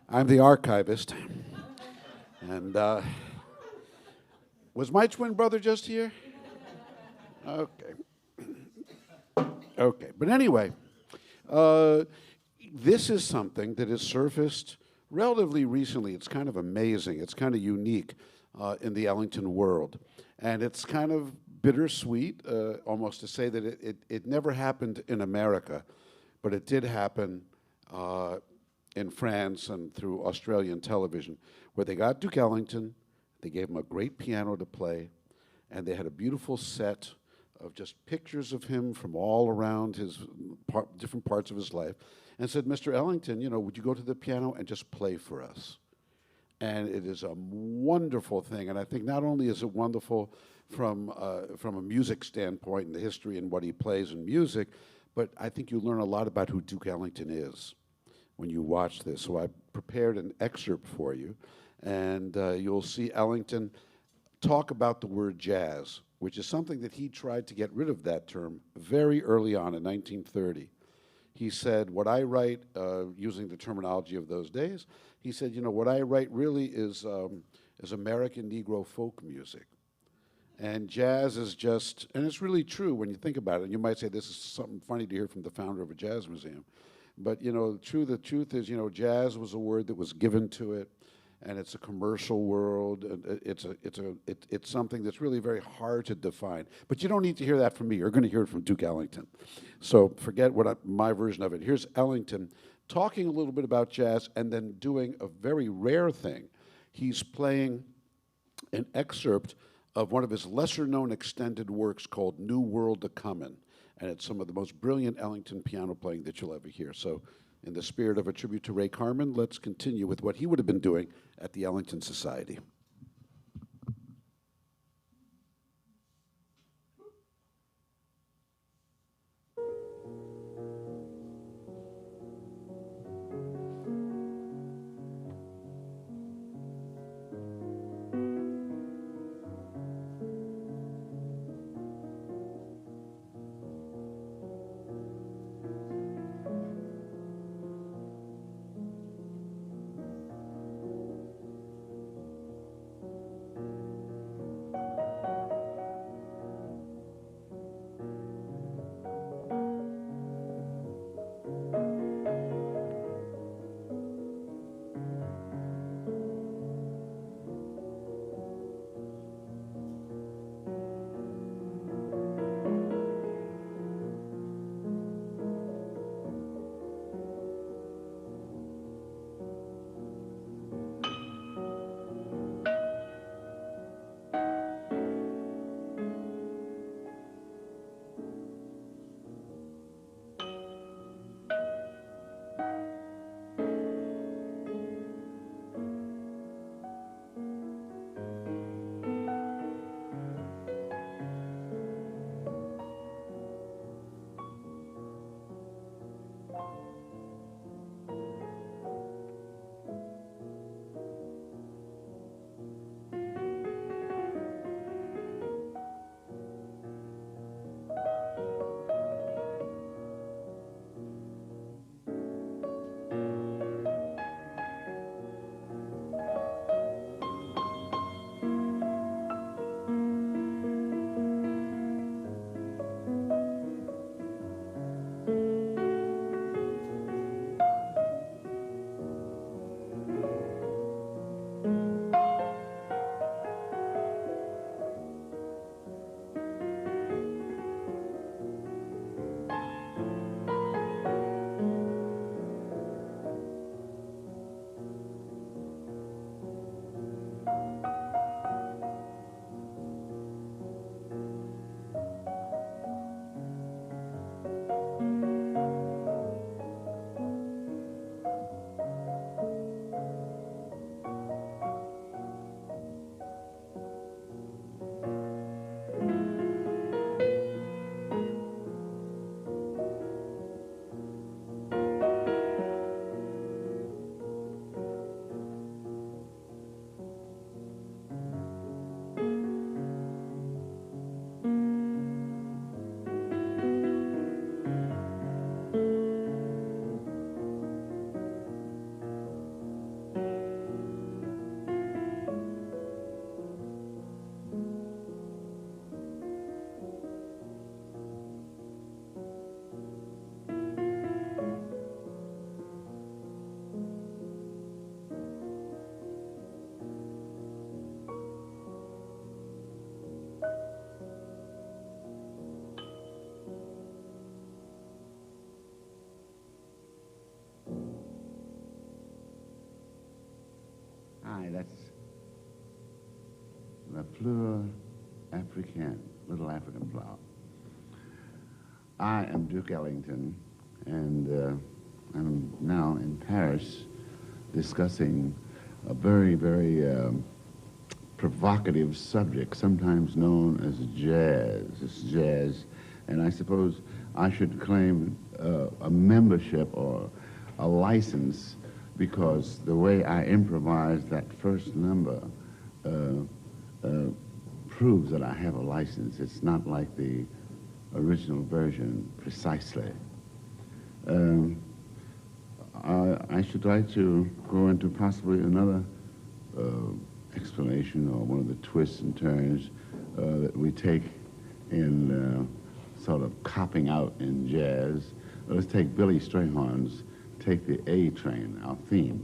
I'm the archivist. And was my twin brother just here? Okay. Okay, but anyway, this is something that has surfaced relatively recently. It's kind of amazing. It's kind of unique in the Ellington world. And it's kind of bittersweet, almost to say that it never happened in America, but it did happen in France and through Australian television, where they got Duke Ellington, they gave him a great piano to play, and they had a beautiful set of just pictures of him from all around his different parts of his life, and said, "Mr. Ellington, you know, would you go to the piano and just play for us?" And it is a wonderful thing, and I think not only is it wonderful from a music standpoint and the history and what he plays in music, but I think you learn a lot about who Duke Ellington is when you watch this. So I prepared an excerpt for you, and you'll see Ellington talk about the word jazz, which is something that he tried to get rid of that term very early on in 1930. He said, what I write, using the terminology of those days, he said, you know, what I write really is American Negro folk music. And jazz is just, and it's really true when you think about it. And you might say this is something funny to hear from the founder of a jazz museum. But, you know, the truth is, you know, jazz was a word that was given to it, and it's a commercial world. And it's something that's really very hard to define. But you don't need to hear that from me. You're going to hear it from Duke Ellington. So forget my version of it. Here's Ellington talking a little bit about jazz and then doing a very rare thing. He's playing an excerpt of one of his lesser-known extended works called New World A-Comin'. And it's some of the most brilliant Ellington piano playing that you'll ever hear. So in the spirit of a tribute to Ray Carman, let's continue with what he would have been doing at the Ellington Society. that's La Fleur Africaine, Little African Flower. I am Duke Ellington, and I'm now in Paris discussing a very, very provocative subject, sometimes known as jazz. It's jazz, and I suppose I should claim a membership or a license, because the way I improvised that first number proves that I have a license. It's not like the original version precisely. I should like to go into possibly another explanation, or one of the twists and turns that we take in sort of copping out in jazz. Let's take Billy Strayhorn's Take the A Train, our theme.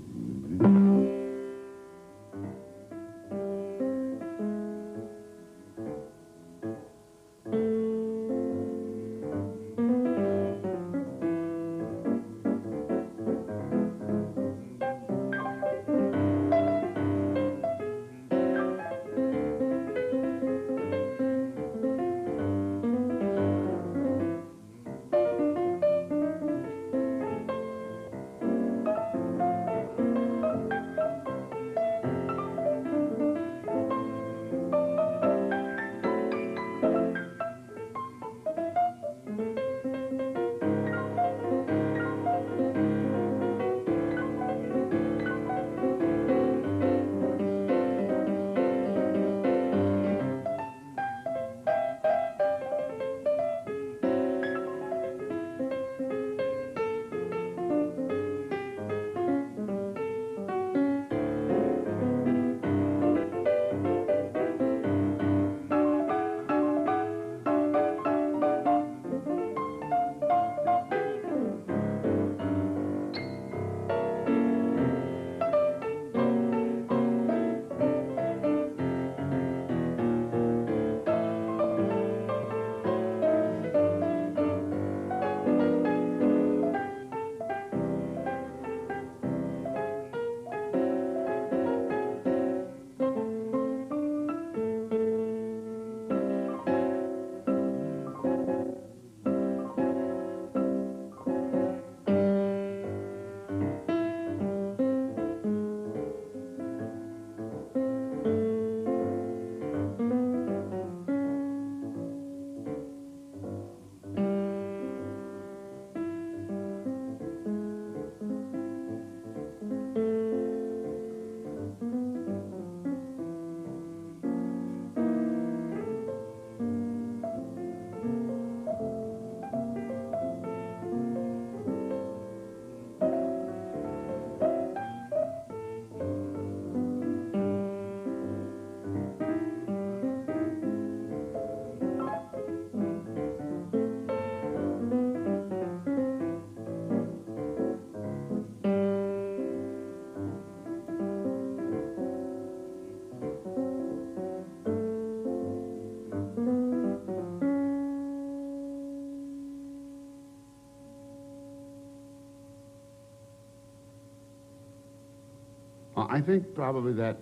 I think probably that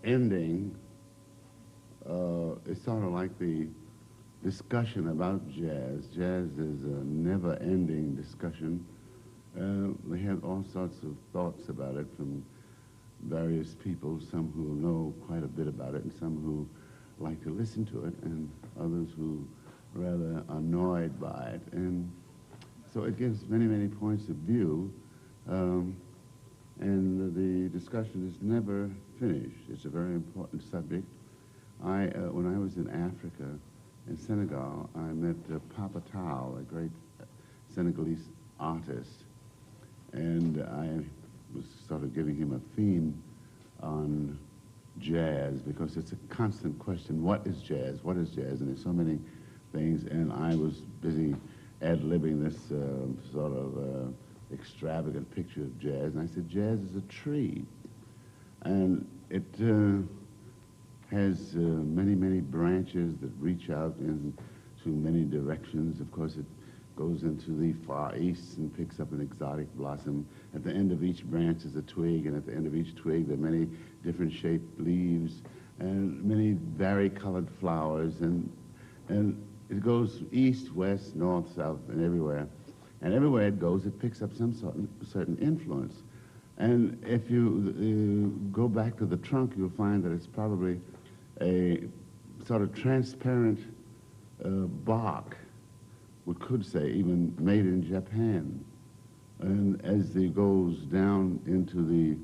ending is sort of like the discussion about jazz. Jazz is a never-ending discussion. We have all sorts of thoughts about it from various people, some who know quite a bit about it and some who like to listen to it, and others who are rather annoyed by it. And so it gives many, many points of view. And the discussion is never finished. It's a very important subject. When I was in Africa, in Senegal, I met Papa Tau, a great Senegalese artist, and I was sort of giving him a theme on jazz, because it's a constant question, what is jazz? What is jazz? And there's so many things, and I was busy ad-libbing this sort of extravagant picture of jazz, and I said, jazz is a tree, and it has many, many branches that reach out into many directions. Of course, it goes into the far east and picks up an exotic blossom. At the end of each branch is a twig, and at the end of each twig there are many different shaped leaves and many vari-colored flowers, and it goes east, west, north, south, and everywhere. And everywhere it goes, it picks up some certain influence. And if you go back to the trunk, you'll find that it's probably a sort of transparent bark, we could say even made in Japan. And as it goes down into the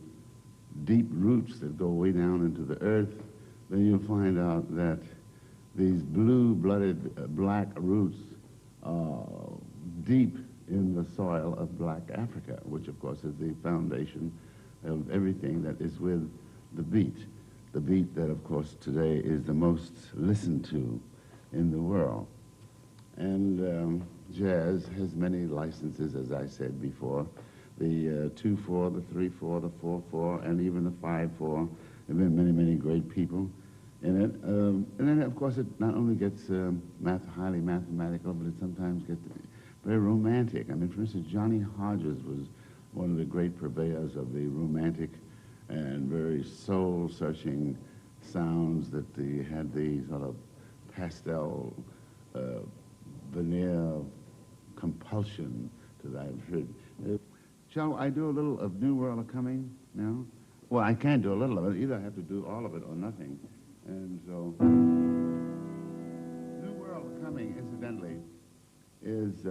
deep roots that go way down into the earth, then you'll find out that these blue-blooded black roots are deep in the soil of black Africa, which of course is the foundation of everything that is with the beat that of course today is the most listened to in the world. And jazz has many licenses, as I said before, the 2/4, the 3/4, the 4/4, and even the 5/4. There have been many, many great people in it. And then, of course, it not only gets highly mathematical, but it sometimes gets very romantic. I mean, for instance, Johnny Hodges was one of the great purveyors of the romantic and very soul-searching sounds that had the sort of pastel veneer compulsion that I've heard. Shall I do a little of New World of Coming now? Well, I can't do a little of it. Either I have to do all of it or nothing. And so, New World of Coming, incidentally, is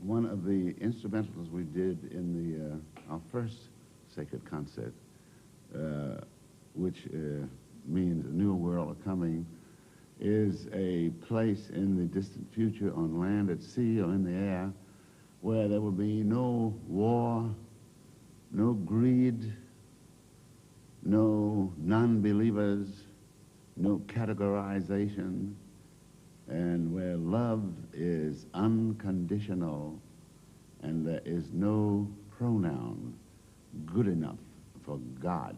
one of the instrumentals we did in our first sacred concert, which means a new world of coming, is a place in the distant future on land, at sea, or in the air, where there will be no war, no greed, no non-believers, no categorization, and where love is unconditional and there is no pronoun good enough for God.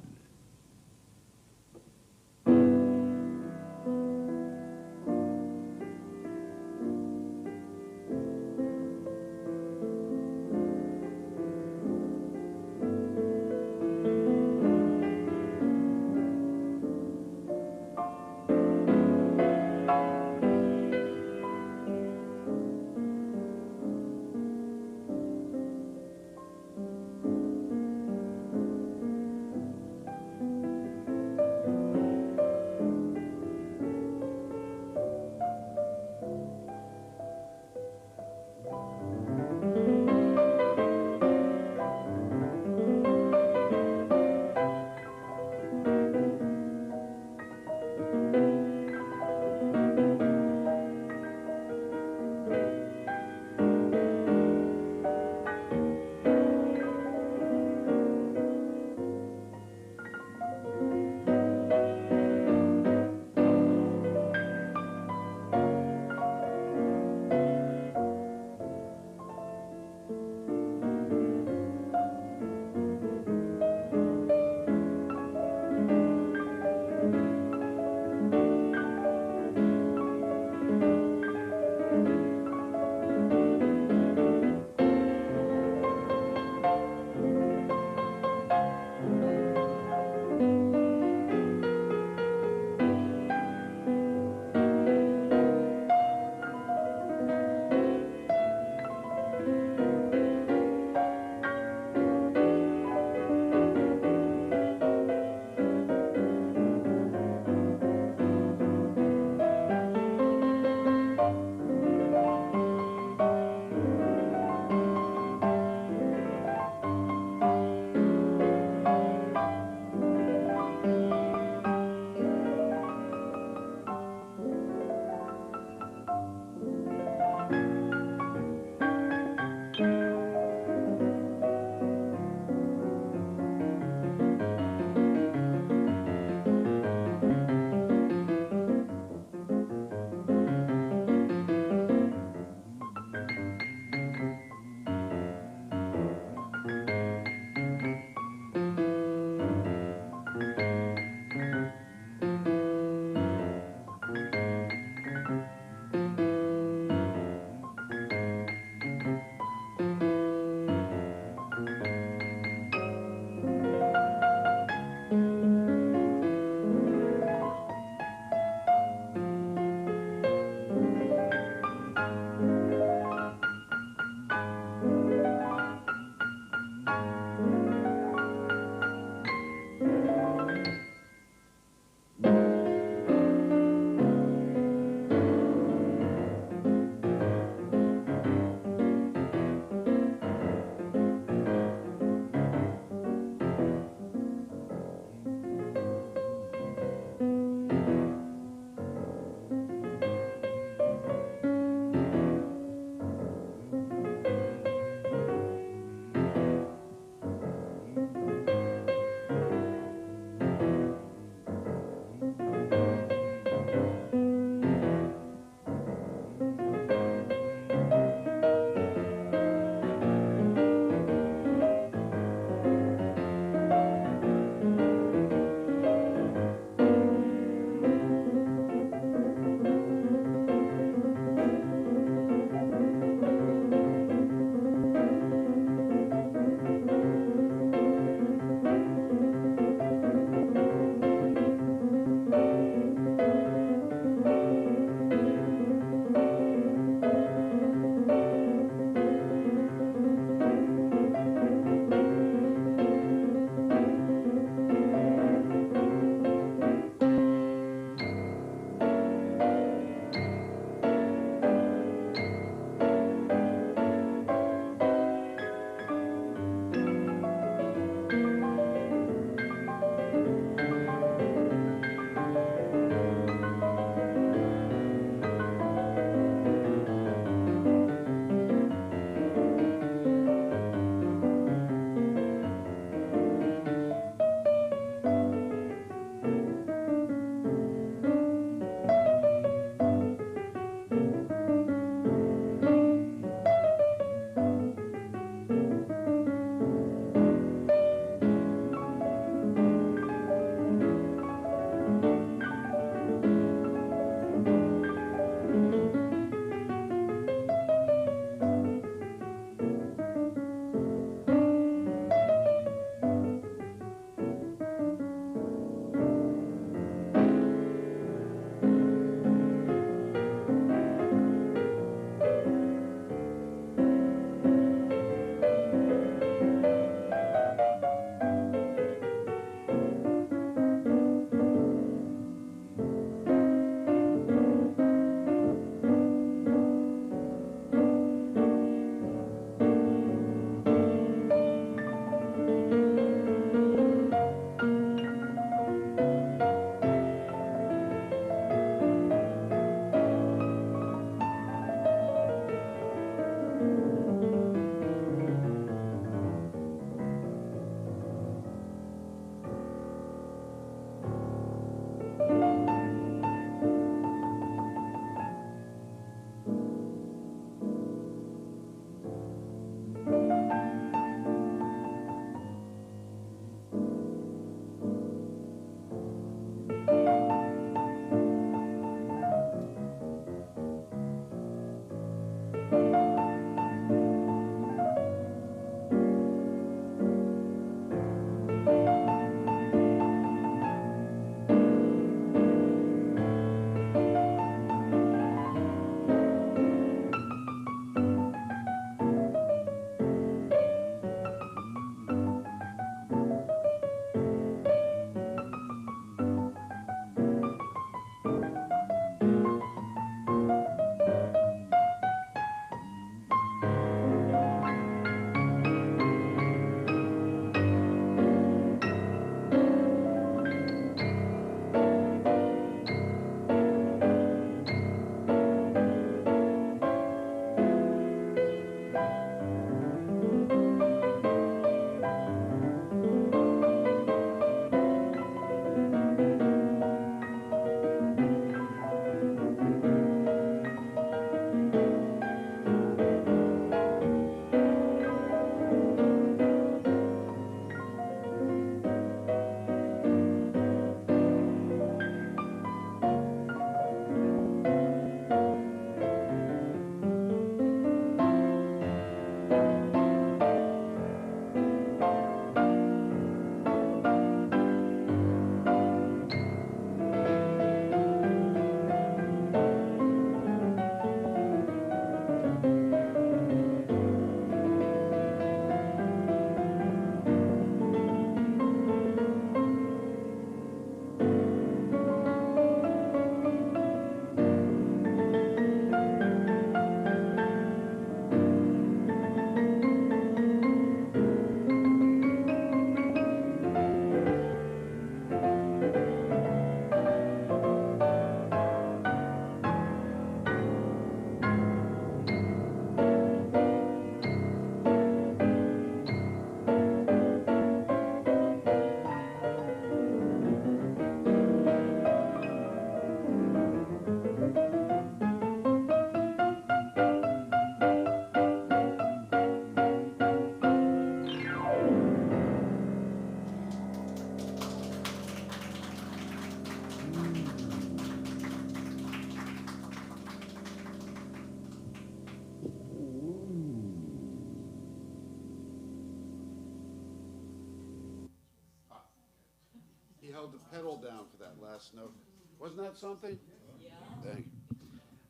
held the pedal down for that last note. Wasn't that something? Yeah. Thank you.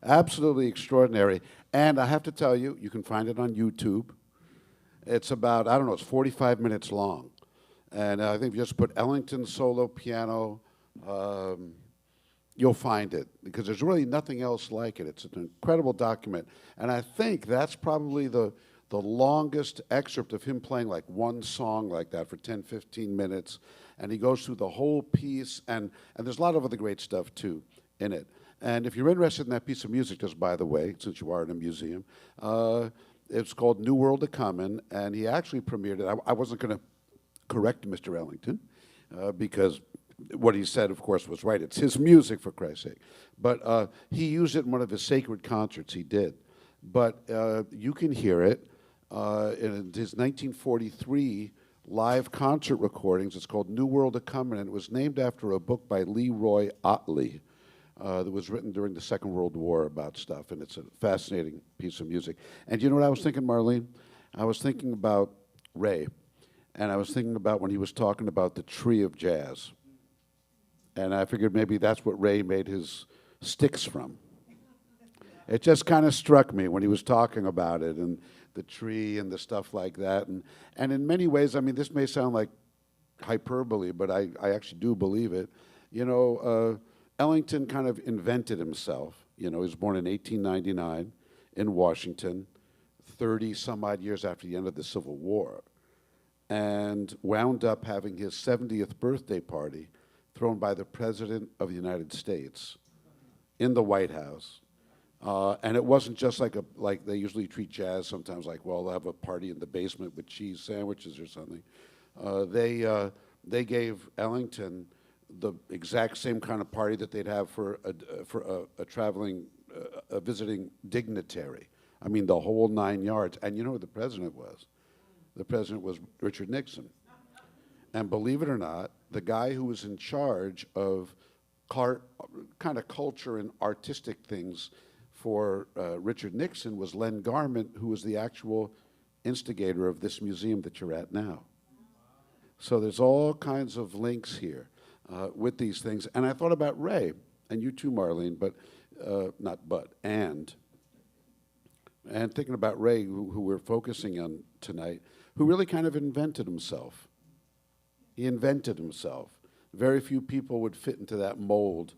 Absolutely extraordinary. And I have to tell you, you can find it on YouTube. It's about, I don't know, it's 45 minutes long. And I think if you just put Ellington solo piano, you'll find it, because there's really nothing else like it. It's an incredible document. And I think that's probably the longest excerpt of him playing like one song like that for 10, 15 minutes. And he goes through the whole piece, and there's a lot of other great stuff too in it. And if you're interested in that piece of music, just by the way, since you are in a museum, it's called New World of Carman, and he actually premiered it. I wasn't going to correct Mr. Ellington, because what he said, of course, was right. It's his music, for Christ's sake. But he used it in one of his sacred concerts he did. But you can hear it in his 1943 live concert recordings. It's called New World of Carman, and it was named after a book by Leroy Otley that was written during the Second World War about stuff, and it's a fascinating piece of music. And you know what I was thinking, Marlene? I was thinking about Ray, and I was thinking about when he was talking about the tree of jazz. And I figured maybe that's what Ray made his sticks from. It just kind of struck me when he was talking about it, and the tree and the stuff like that. And in many ways, I mean, this may sound like hyperbole, but I actually do believe it. You know, Ellington kind of invented himself. You know, he was born in 1899 in Washington, 30 some odd years after the end of the Civil War, and wound up having his 70th birthday party thrown by the President of the United States in the White House. And it wasn't just like they usually treat jazz sometimes, like, well, they'll have a party in the basement with cheese sandwiches or something. They gave Ellington the exact same kind of party that they'd have for a traveling, a visiting dignitary. I mean, the whole 9 yards. And you know who the president was? The president was Richard Nixon. And believe it or not, the guy who was in charge of kind of culture and artistic things for Richard Nixon was Len Garment, who was the actual instigator of this museum that you're at now. So there's all kinds of links here with these things. And I thought about Ray, and you too, Marlene, but and thinking about Ray, who we're focusing on tonight, who really kind of invented himself. He invented himself. Very few people would fit into that mold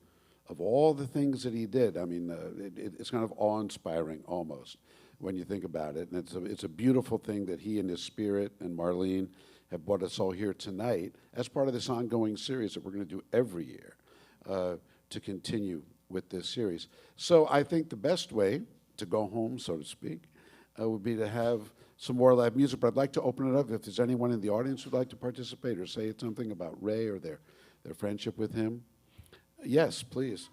of all the things that he did. I mean, it's kind of awe-inspiring almost when you think about it. And it's a beautiful thing that he and his spirit and Marlene have brought us all here tonight as part of this ongoing series that we're going to do every year to continue with this series. So I think the best way to go home, so to speak, would be to have some more live music. But I'd like to open it up if there's anyone in the audience who'd like to participate or say something about Ray or their friendship with him. Yes, please.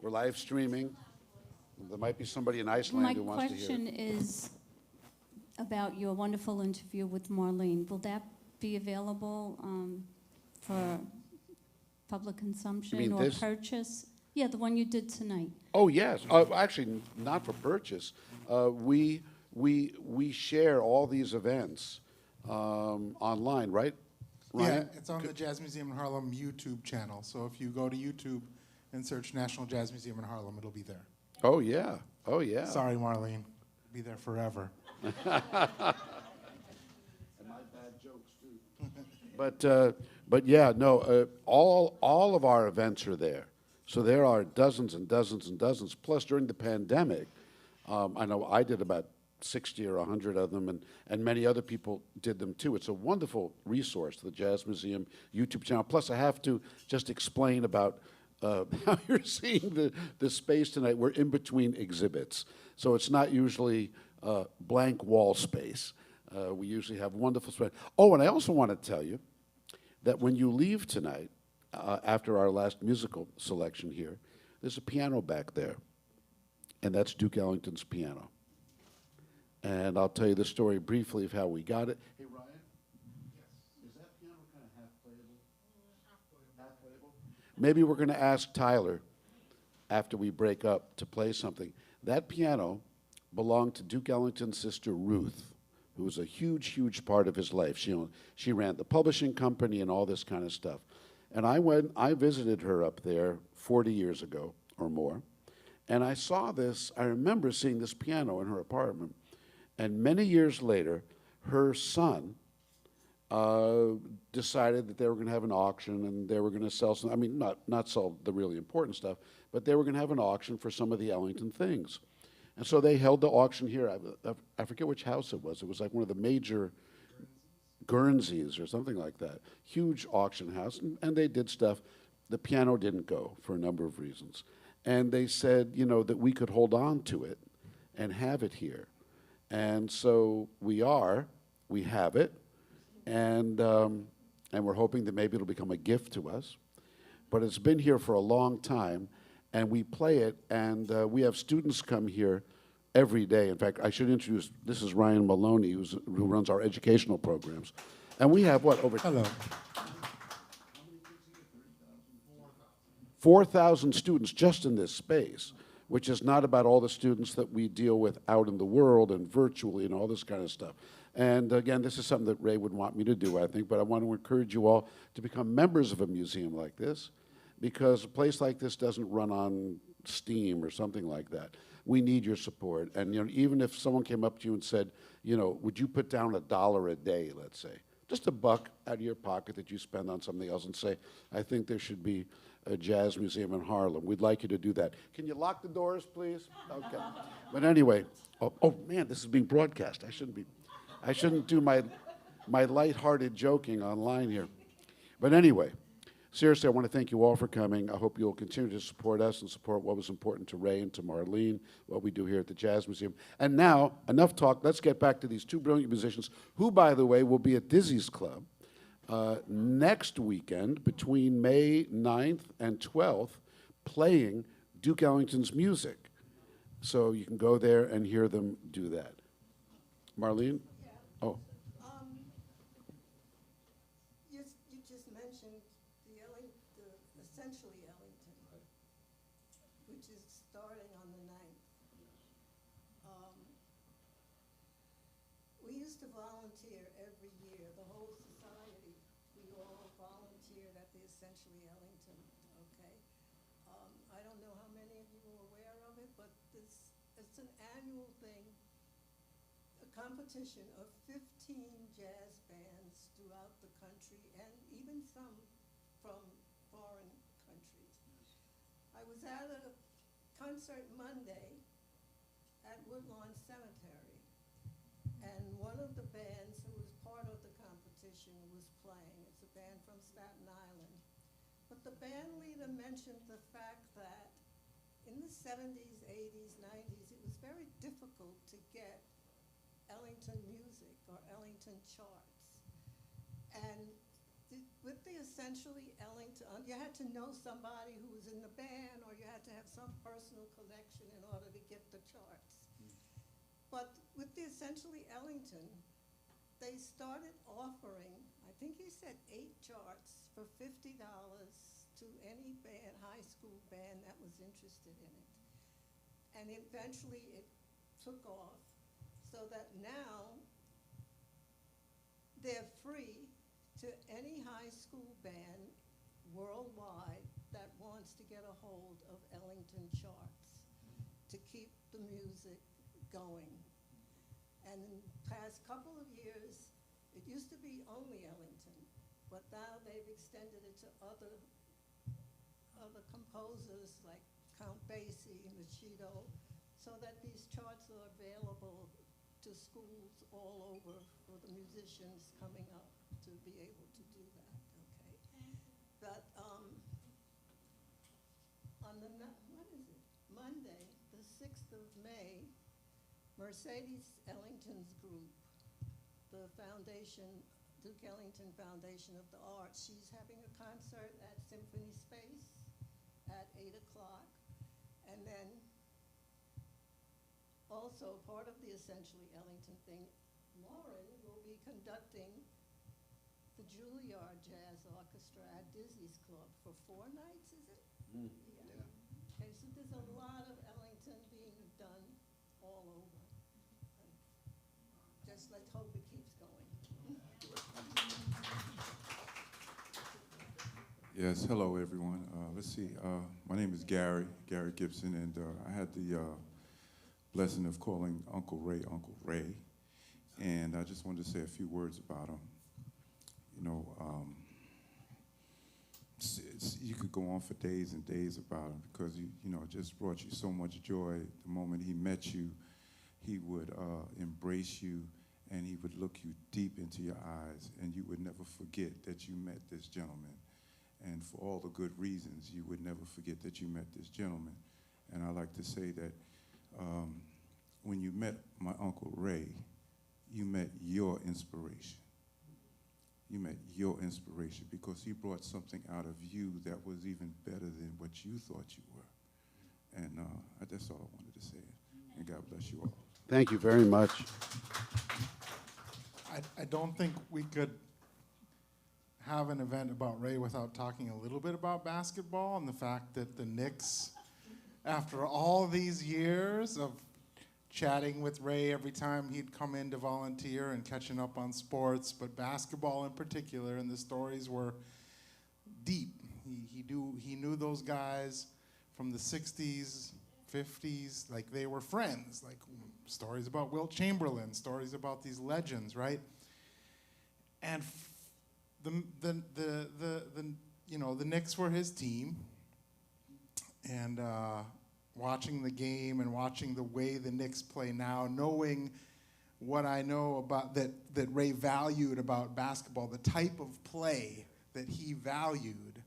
We're live streaming. There might be somebody in Iceland who wants to hear. My question is about your wonderful interview with Marlene. Will that be available for public consumption or purchase? Yeah, the one you did tonight. Oh, yes. Actually, not for purchase. We share all these events online, right? Ryan? Yeah, it's on the Jazz Museum in Harlem YouTube channel. So if you go to YouTube and search National Jazz Museum in Harlem, it'll be there. Oh, yeah. Oh, yeah. Sorry, Marlene. Be there forever. And my bad jokes, too. But yeah, no, all of our events are there. So there are dozens and dozens and dozens. Plus, during the pandemic, I know I did about 60 or 100 of them, and many other people did them too. It's a wonderful resource, the Jazz Museum YouTube channel. Plus, I have to just explain about how you're seeing the space tonight. We're in between exhibits, so it's not usually blank wall space. We usually have wonderful space. Oh, and I also want to tell you that when you leave tonight, after our last musical selection here, there's a piano back there, and that's Duke Ellington's piano. And I'll tell you the story briefly of how we got it. Hey, Ryan? Yes. Is that piano kind of half playable? Half playable? Maybe we're going to ask Tyler, after we break up, to play something. That piano belonged to Duke Ellington's sister, Ruth, who was a huge, huge part of his life. She ran the publishing company and all this kind of stuff. And I visited her up there 40 years ago or more, and I saw this, I remember seeing this piano in her apartment, and many years later, her son decided that they were going to have an auction and they were going to sell some, I mean, not sell the really important stuff, but they were going to have an auction for some of the Ellington things. And so they held the auction here. I forget which house it was. It was like one of the major Guernseys or something like that. Huge auction house, and they did stuff. The piano didn't go for a number of reasons. And they said, you know, that we could hold on to it and have it here. And so we have it, and we're hoping that maybe it'll become a gift to us. But it's been here for a long time, and we play it, and we have students come here every day. In fact, I should introduce, this is Ryan Maloney, who runs our educational programs. And we have, what, over... Hello. 4,000 students just in this space, which is not about all the students that we deal with out in the world and virtually and all this kind of stuff. And again, this is something that Ray would want me to do, I think, but I want to encourage you all to become members of a museum like this, because a place like this doesn't run on steam or something like that. We need your support. And you know, even if someone came up to you and said, you know, would you put down $1 a day, let's say, just $1 out of your pocket that you spend on something else, and say, I think there should be a jazz museum in Harlem. We'd like you to do that. Can you lock the doors, please? Okay. But anyway, oh man, this is being broadcast. I shouldn't do my lighthearted joking online here. But anyway, seriously, I want to thank you all for coming. I hope you'll continue to support us and support what was important to Ray and to Marlene, what we do here at the Jazz Museum. And now, enough talk. Let's get back to these two brilliant musicians, who, by the way, will be at Dizzy's Club next weekend between May 9th and 12th, playing Duke Ellington's music. So you can go there and hear them do that. Marlene? Yeah. Oh. You just mentioned the essentially Ellington, which is starting on the 9th. We used to volunteer every year, the whole society. We all volunteered at the essentially Ellington, okay? I don't know how many of you are aware of it, but it's an annual thing, a competition of 15 jazz bands throughout the country, and even some from foreign countries. I was at a concert Monday at Woodlawn Cemetery, and one of the bands who was part of the competition was playing. It's a band from Staten Island. But the band leader mentioned the fact that in the 70s, 80s, 90s, it was very difficult to get Ellington music or Ellington charts. And with the essentially Ellington, you had to know somebody who was in the band, or you had to have some personal connection in order to get the charts. But with the essentially Ellington, they started offering, I think he said 8 charts for $50 to any band, high school band that was interested in it. And eventually it took off, so that now they're free to any high school band worldwide that wants to get a hold of Ellington charts to keep the music going. And in the past couple of years, it used to be only Ellington, but now they've extended it to other composers like Count Basie, Machito, so that these charts are available to schools all over for the musicians coming up to be able to do that, okay? But on Monday, the 6th of May, Mercedes Ellington's group, the foundation, Duke Ellington Foundation of the Arts, she's having a concert at Symphony Space at 8 o'clock. And then also part of the essentially Ellington thing, Lauren will be conducting the Juilliard Jazz Orchestra at Dizzy's Club for 4 nights, is it? Mm. Yeah. Okay, so there's a lot of Ellington being done all over. Just let's hope it Yes, hello everyone. Let's see, my name is Gary Gibson, and I had the blessing of calling Uncle Ray, and I just wanted to say a few words about him. You know, you could go on for days and days about him because you know, it just brought you so much joy. The moment he met you, he would embrace you, and he would look you deep into your eyes, and you would never forget that you met this gentleman. And for all the good reasons, you would never forget that you met this gentleman. And I like to say that when you met my Uncle Ray, you met your inspiration. You met your inspiration because he brought something out of you that was even better than what you thought you were. And that's all I wanted to say. And God bless you all. Thank you very much. I don't think we could have an event about Ray without talking a little bit about basketball and the fact that the Knicks, after all these years of chatting with Ray every time he'd come in to volunteer and catching up on sports, but basketball in particular, and the stories were deep. He knew those guys from the 60s, 50s, like they were friends, like stories about Wilt Chamberlain, stories about these legends, right? And the Knicks were his team, and watching the game and watching the way the Knicks play now, knowing what I know about that Ray valued about basketball, the type of play that he valued,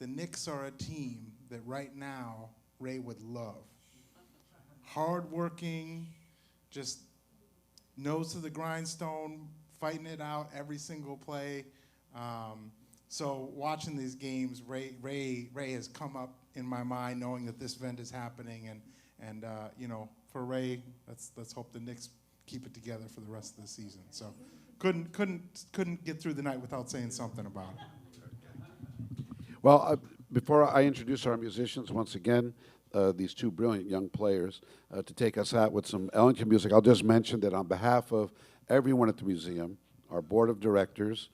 the Knicks are a team that right now Ray would love. Hardworking, just nose to the grindstone, fighting it out every single play. So watching these games, Ray has come up in my mind, knowing that this event is happening, and you know, for Ray, let's hope the Knicks keep it together for the rest of the season. So couldn't get through the night without saying something about it. Well, before I introduce our musicians once again, these two brilliant young players, to take us out with some Ellington music, I'll just mention that on behalf of everyone at the museum, our board of directors,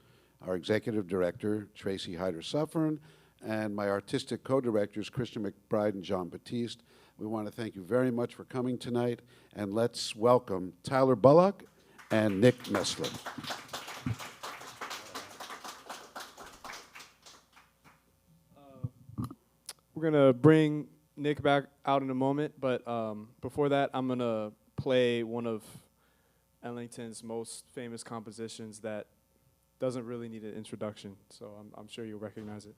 our executive director, Tracy Hyder-Suffern, and my artistic co-directors, Christian McBride and John Batiste, we want to thank you very much for coming tonight, and let's welcome Tyler Bullock and Nick Messler. We're going to bring Nick back out in a moment, but before that, I'm going to play one of Ellington's most famous compositions that doesn't really need an introduction, so I'm sure you'll recognize it.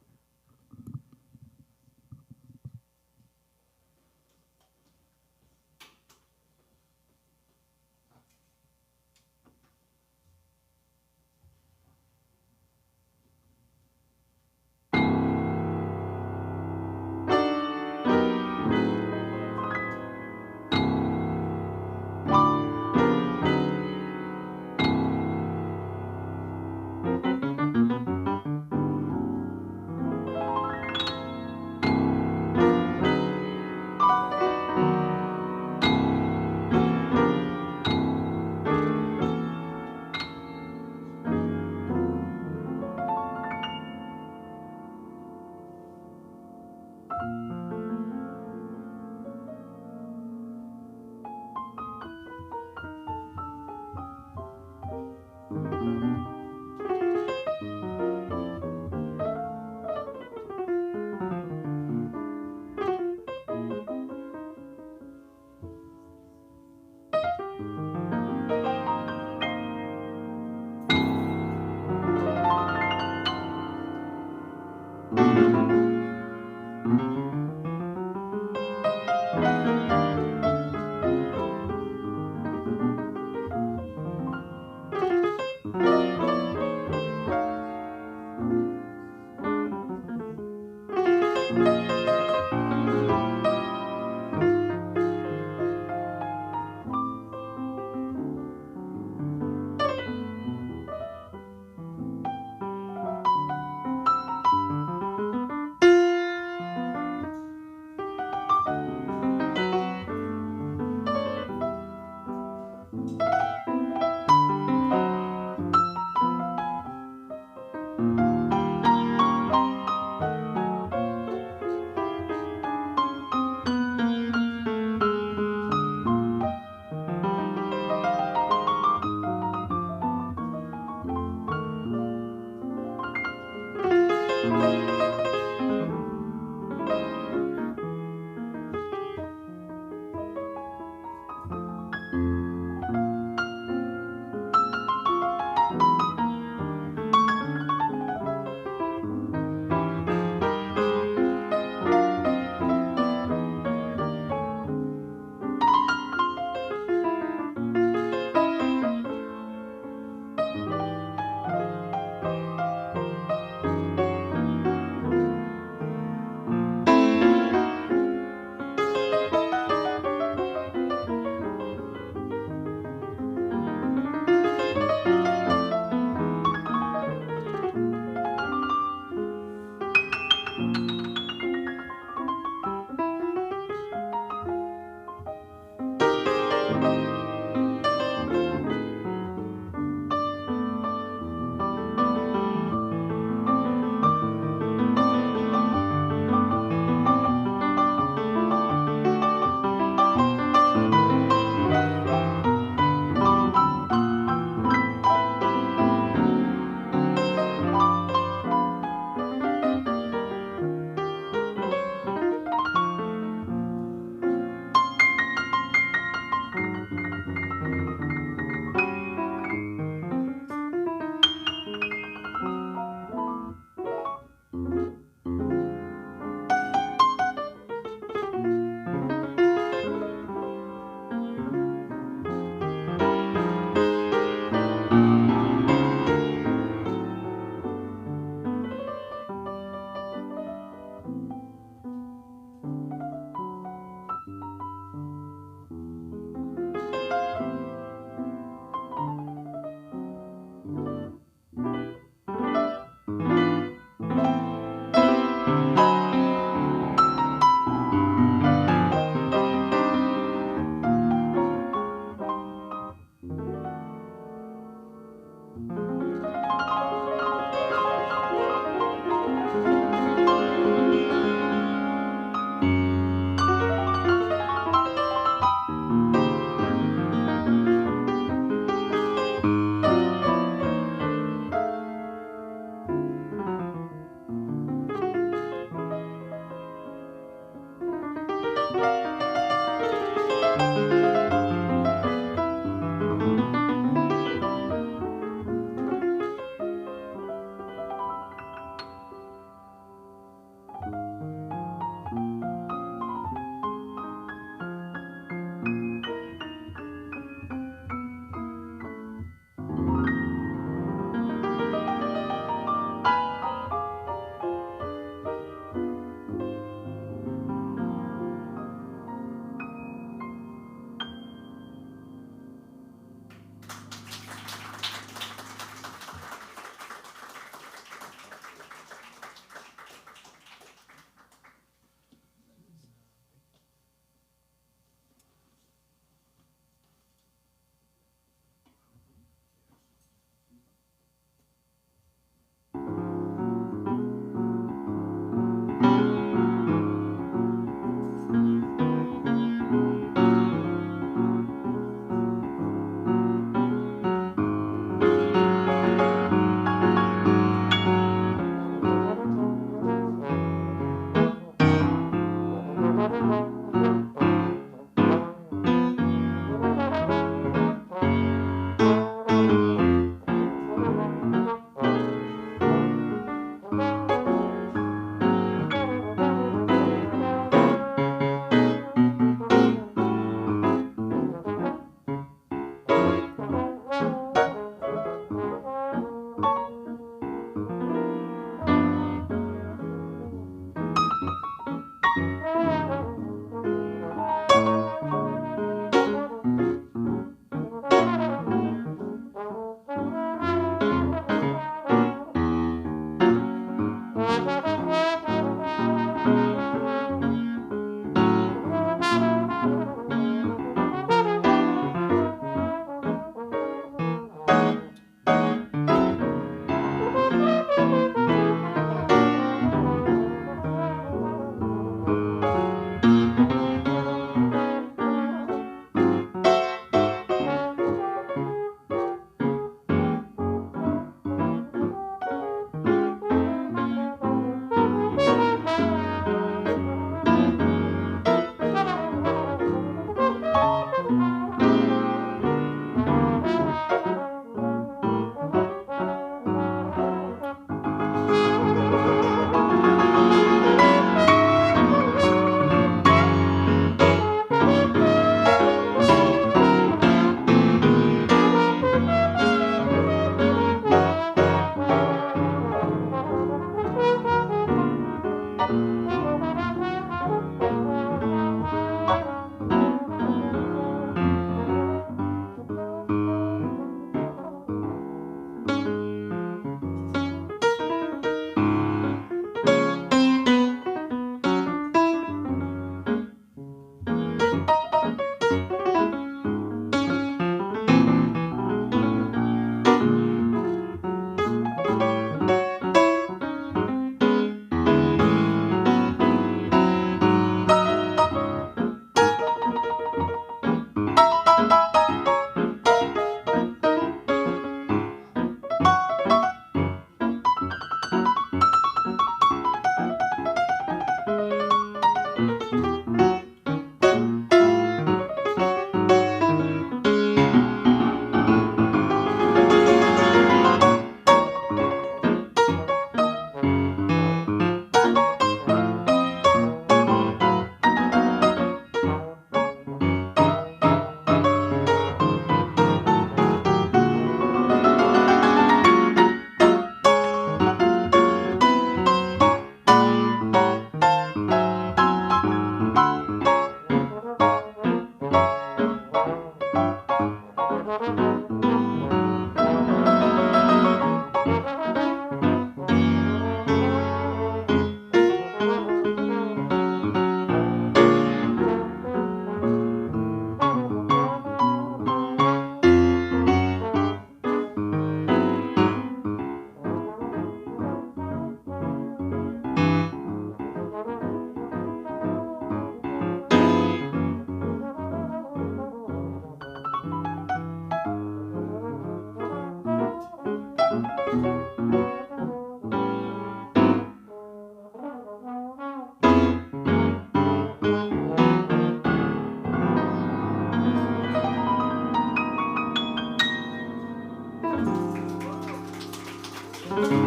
Thank you.